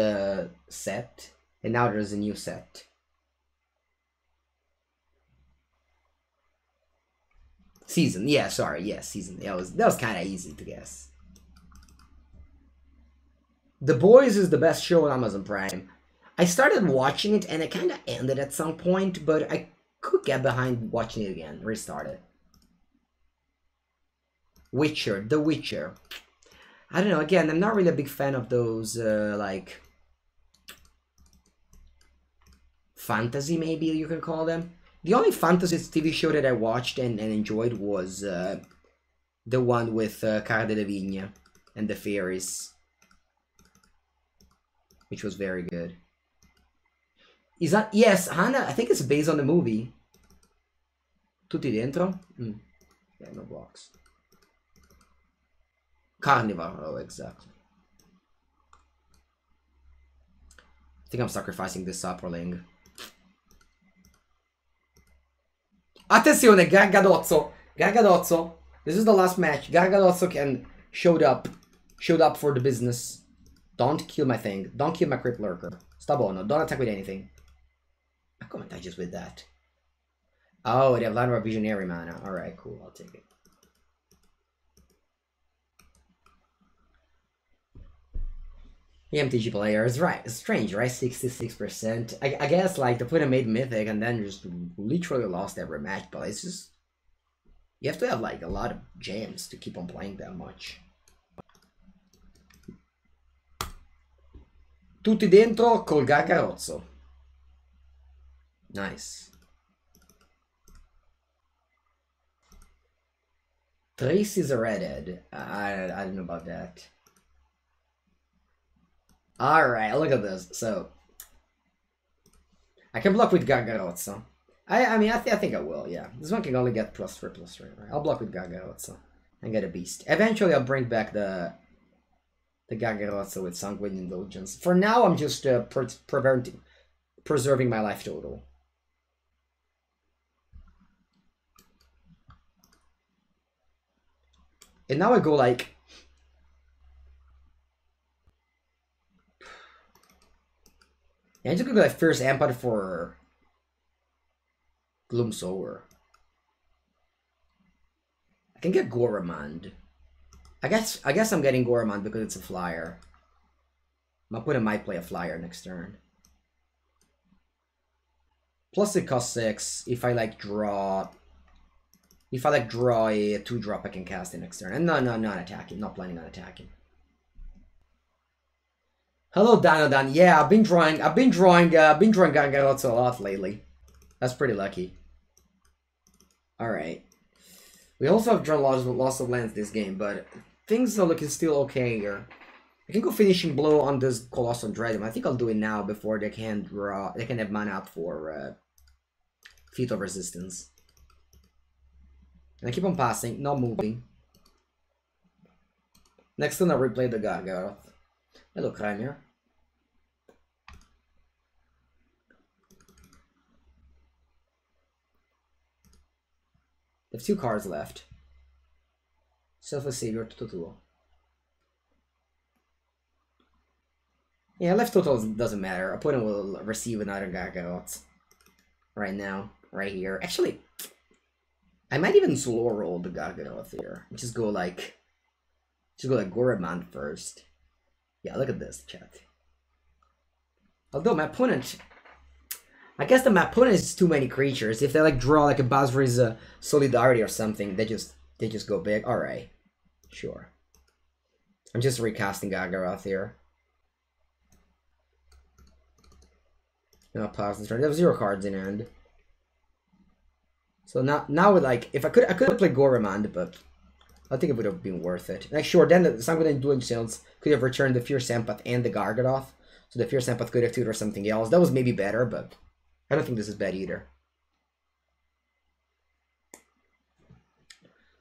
set, and now there's a new set. Season, yeah, sorry, yeah, season. That was kind of easy to guess. The Boys is the best show on Amazon Prime. I started watching it and it kind of ended at some point, but I could get behind watching it again. Restart it. Witcher, The Witcher. I don't know. Again, I'm not really a big fan of those like fantasy, maybe you can call them. The only fantasy TV show that I watched and enjoyed was the one with Cara Delevingne and the fairies, which was very good. Is that, yes, Hannah? I think it's based on the movie. Tutti dentro? Yeah, no blocks. Carnival, oh, exactly. I think I'm sacrificing this sapperling. Attenzione, Gargadozzo! Gargadozzo! This is the last match. Gargadozzo showed up for the business. Don't kill my thing. Don't kill my Crypt Lurker. Stabono, don't attack with anything. I come attack just with that. Oh, they have Llanowar Visionary mana. Alright, cool, I'll take it. The MTG player is right. It's strange, right? 66%. I guess like the player made Mythic and then just literally lost every match, but it's just, you have to have like a lot of gems to keep on playing that much. Tutti dentro col Gargarozzo. Nice. Trace is a redhead. I don't know about that. Alright, look at this. So, I can block with Gargarozzo. I mean, I think I will, yeah. This one can only get +3/+3, right? I'll block with Gargarozzo and get a beast. Eventually, I'll bring back the Gargarozzo with Sanguine Indulgence. For now, I'm just preserving my life total. And now I go like... Yeah, I just go like first Empire for Gloomshot. I can get Goramond. I guess I'm getting Goramond because it's a flyer. My opponent might play a flyer next turn. Plus it costs 6 if I like draw. If I like draw a 2-drop, I can cast it next turn. And no, not attacking. Not planning on attacking. Hello, Dinodan. Yeah, I've been drawing Gargarozzo a lot lately. That's pretty lucky. Alright. We also have drawn lots of lands this game, but things are looking still okay here. I can go Finishing Blow on this Colossal Dread. I think I'll do it now before they can have mana up for Feat of Resistance. And I keep on passing, not moving. Next turn I'll replay the Gargaroth. Hello, Kramer. There's 2 cards left. Selfless Savior, Totuo. Yeah, left total doesn't matter. Opponent will receive another Gargaroth. Right now, right here. Actually, I might even slow roll the Gargaroth here. Just go like Goramond first. Yeah, look at this, chat. Although my opponent, I guess that my opponent is too many creatures. If they like draw like a Basri's Solidarity or something, they just go big. All right, sure. I'm just recasting Gargaroth here. And I'll pause this turn. They have 0 cards in hand. So now with like, if I could have played Goramond, but I think it would have been worth it. Like sure, then the Sanguine Indulgence could have returned the Fierce Empath and the Gargaroth. So the Fierce Empath could have tutored something else. That was maybe better, but I don't think this is bad either.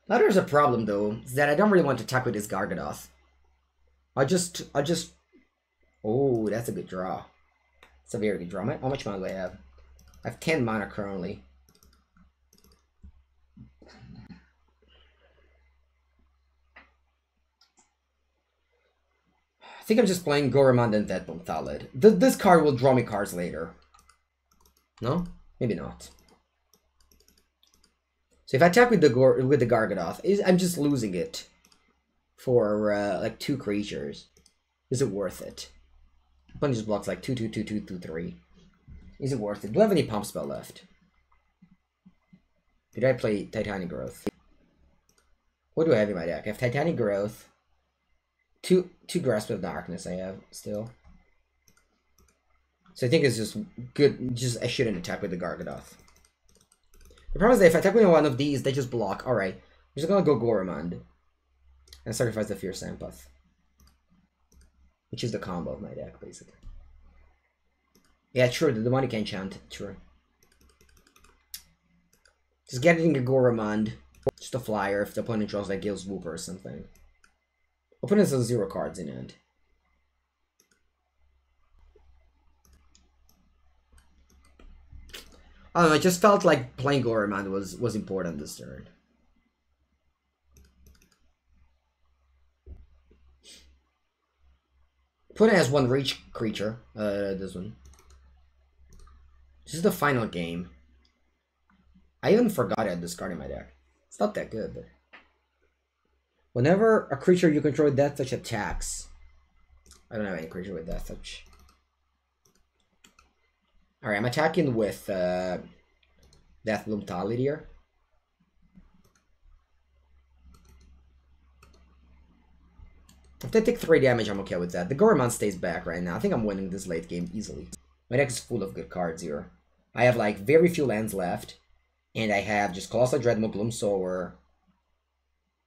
Now there's a problem though, is that I don't really want to attack with this Gargadoth. I just... Oh, that's a good draw. It's a very good draw. How much mana do I have? I have 10 mana currently. I think I'm just playing Goramond and Deadbone Thalid. This card will draw me cards later. No? Maybe not. So if I attack with the Gargadoth, I'm just losing it for like 2 creatures. Is it worth it? Opponent just blocks like 2/2/2/2/2/3. Is it worth it? Do I have any pump spell left? Did I play Titanic Growth? What do I have in my deck? I have Titanic Growth. Two Grasp of Darkness I have still. So I think it's just good. Just I shouldn't attack with the Gargadoth. The problem is that if I attack with one of these, they just block. Alright. I'm just gonna go Goramond. And sacrifice the Fierce Empath. Which is the combo of my deck, basically. Yeah, true, the money can enchant. True. Just getting a Goramond. Just a flyer if the opponent draws like Gil's Wooper or something. Opponent has 0 cards in hand. I don't know, I just felt like playing Goramond was important this turn. Opponent has 1 reach creature, this one. This is the final game. I even forgot I had this card in my deck. It's not that good, but... Whenever a creature you control with Death Touch attacks... I don't have any creature with Death Touch. Alright, I'm attacking with Deathbloom Thalid here. If they take 3 damage, I'm okay with that. The Goramond stays back right now. I think I'm winning this late game easily. My deck is full of good cards here. I have like very few lands left. And I have just Colossal Dreadmaw, Gloomsower,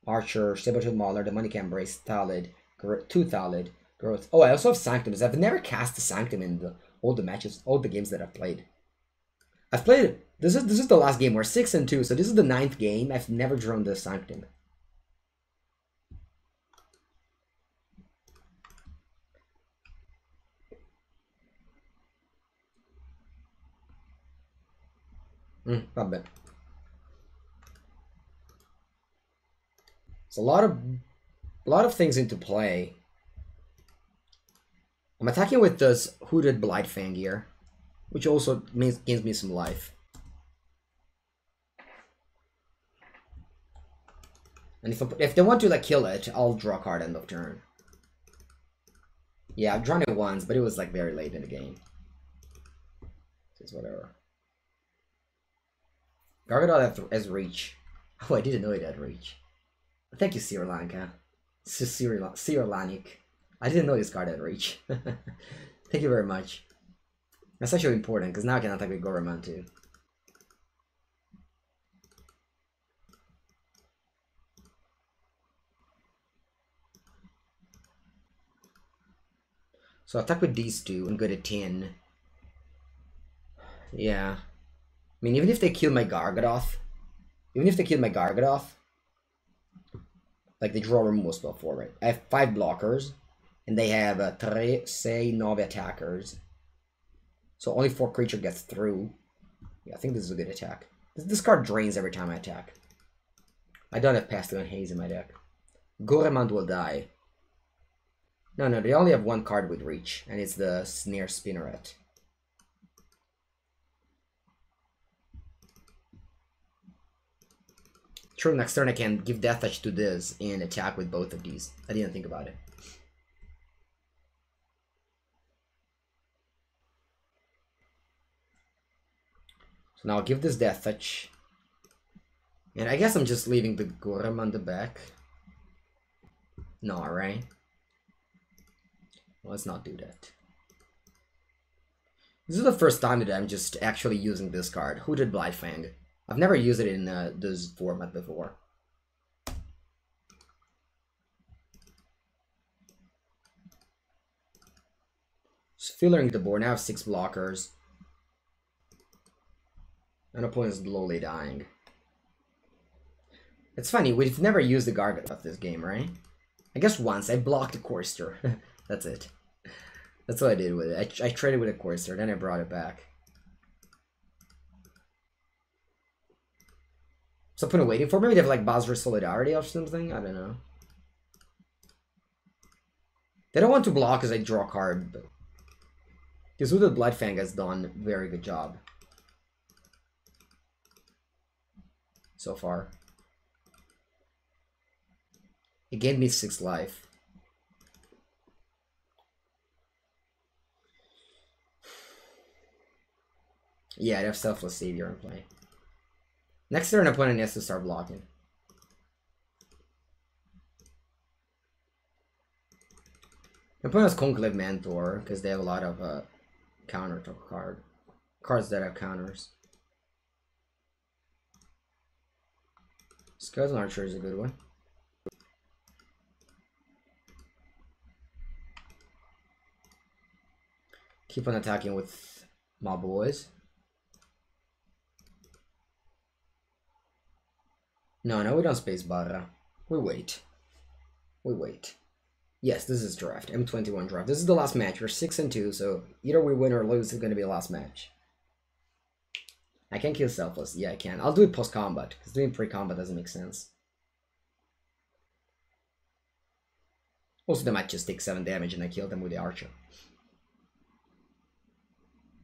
Archer, Saber-Tooth Mauler, the Money Can Embrace, Thalid, 2 Thalid, Growth. Oh, I also have Sanctums. I've never cast the Sanctum in all the matches, all the games that I've played. I've played... This is the last game. We're 6-2, so this is the 9th game. I've never drawn the Sanctum. Not bad. It's a lot of things into play. I'm attacking with this Hooded Blightfang here, which also gains me some life. And if they want to like kill it, I'll draw a card end of turn. Yeah, I've drawn it once, but it was like very late in the game. So it's whatever. Gargadoth has reach. Oh, I didn't know it had reach. Thank you, Sirlanka. Sirlanik. I didn't know this card had reach. Thank you very much. That's actually important, because now I can attack with Goramond too. So I'll attack with these 2 and go to 10. Yeah. I mean, even if they kill my Gargadoth, like they draw a removal spell for it. I have 5 blockers, and they have 9 attackers. So only 4 creature gets through. Yeah, I think this is a good attack. This card drains every time I attack. I don't have Pestilent Haze in my deck. Goramond will die. No, they only have 1 card with reach, and it's the Snare Spinneret. True, next turn I can give Death Touch to this and attack with both of these. I didn't think about it. So now I'll give this Death Touch. And I guess I'm just leaving the Goram on the back. No, right? Let's not do that. This is the first time that I'm just actually using this card, Hooded Blightfang. I've never used it in this format before. Just filling the board. Now I have 6 blockers. And opponent is slowly dying. It's funny, we've never used the Gargoth this game, right? I guess once. I blocked a Chorister. That's it. That's what I did with it. I traded with a Chorister, then I brought it back. Something I'm waiting for? Maybe they have like Bowser Solidarity or something? I don't know. They don't want to block as I draw a card, but... This Hooded Bloodfang has done a very good job. So far. It gave me 6 life. Yeah, I have Selfless Savior in play. Next turn, opponent has to start blocking. Opponent has Conclave Mentor, because they have a lot of counter to cards that have counters. Skeleton Archer is a good one. Keep on attacking with my boys. No, we don't space Barra. We wait. We wait. Yes, this is draft. M21 draft. This is the last match. We're 6-2, so either we win or lose. It's going to be the last match. I can kill Selfless. Yeah, I can. I'll do it post-combat, because doing pre-combat doesn't make sense. Also, they might just take 7 damage and I kill them with the Archer.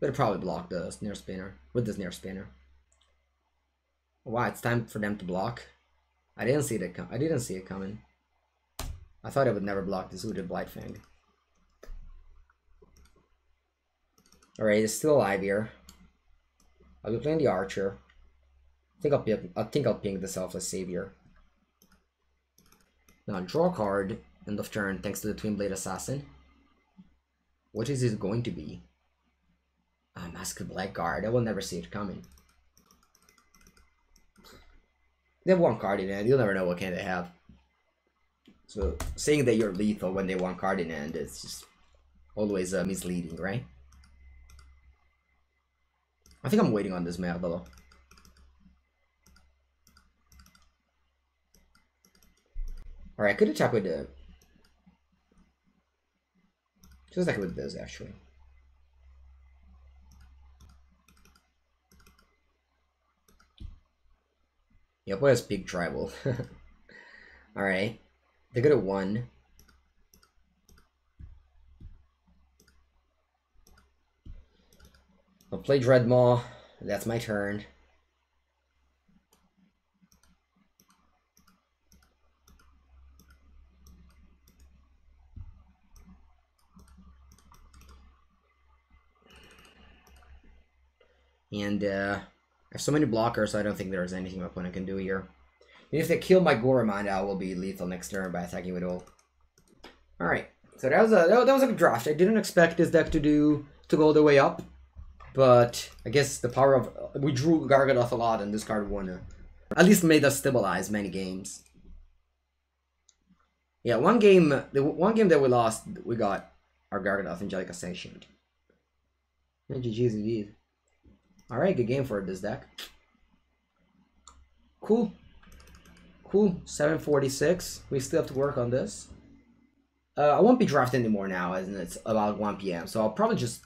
But probably block the Snare Spinner with the Snare Spinner. Wow, it's time for them to block. I didn't see it. I didn't see it coming. I thought I would never block this Hooded Blightfang. Alright, it's still alive here. I'll be playing the Archer. I think I'll ping the Selfless Savior. Now draw a card end of turn thanks to the Twin Blade Assassin. What is it going to be? Masked Blackguard. I will never see it coming. They have 1 card in hand. You'll never know what kind they have. So saying that you're lethal when they have 1 card in hand is just always misleading, right? I think I'm waiting on this Merdalo. Alright, I could attack with the... Just attack with this, actually. Yep, what is big tribal? Alright. They go to 1. I'll play Dreadmaw. That's my turn. And I have so many blockers, so I don't think there's anything my opponent can do here. And if they kill my Goraman, I will be lethal next turn by attacking with ult. Alright, so that was a good draft. I didn't expect this deck to go all the way up. But I guess the power of... We drew Gargadoth a lot and this card won. At least made us stabilize many games. Yeah, the one game that we lost, we got our Gargadoth Angelic Ascension. GG's indeed. Alright, good game for this deck. Cool. Cool. 746. We still have to work on this. I won't be drafting anymore now, as it's about 1 PM. So I'll probably just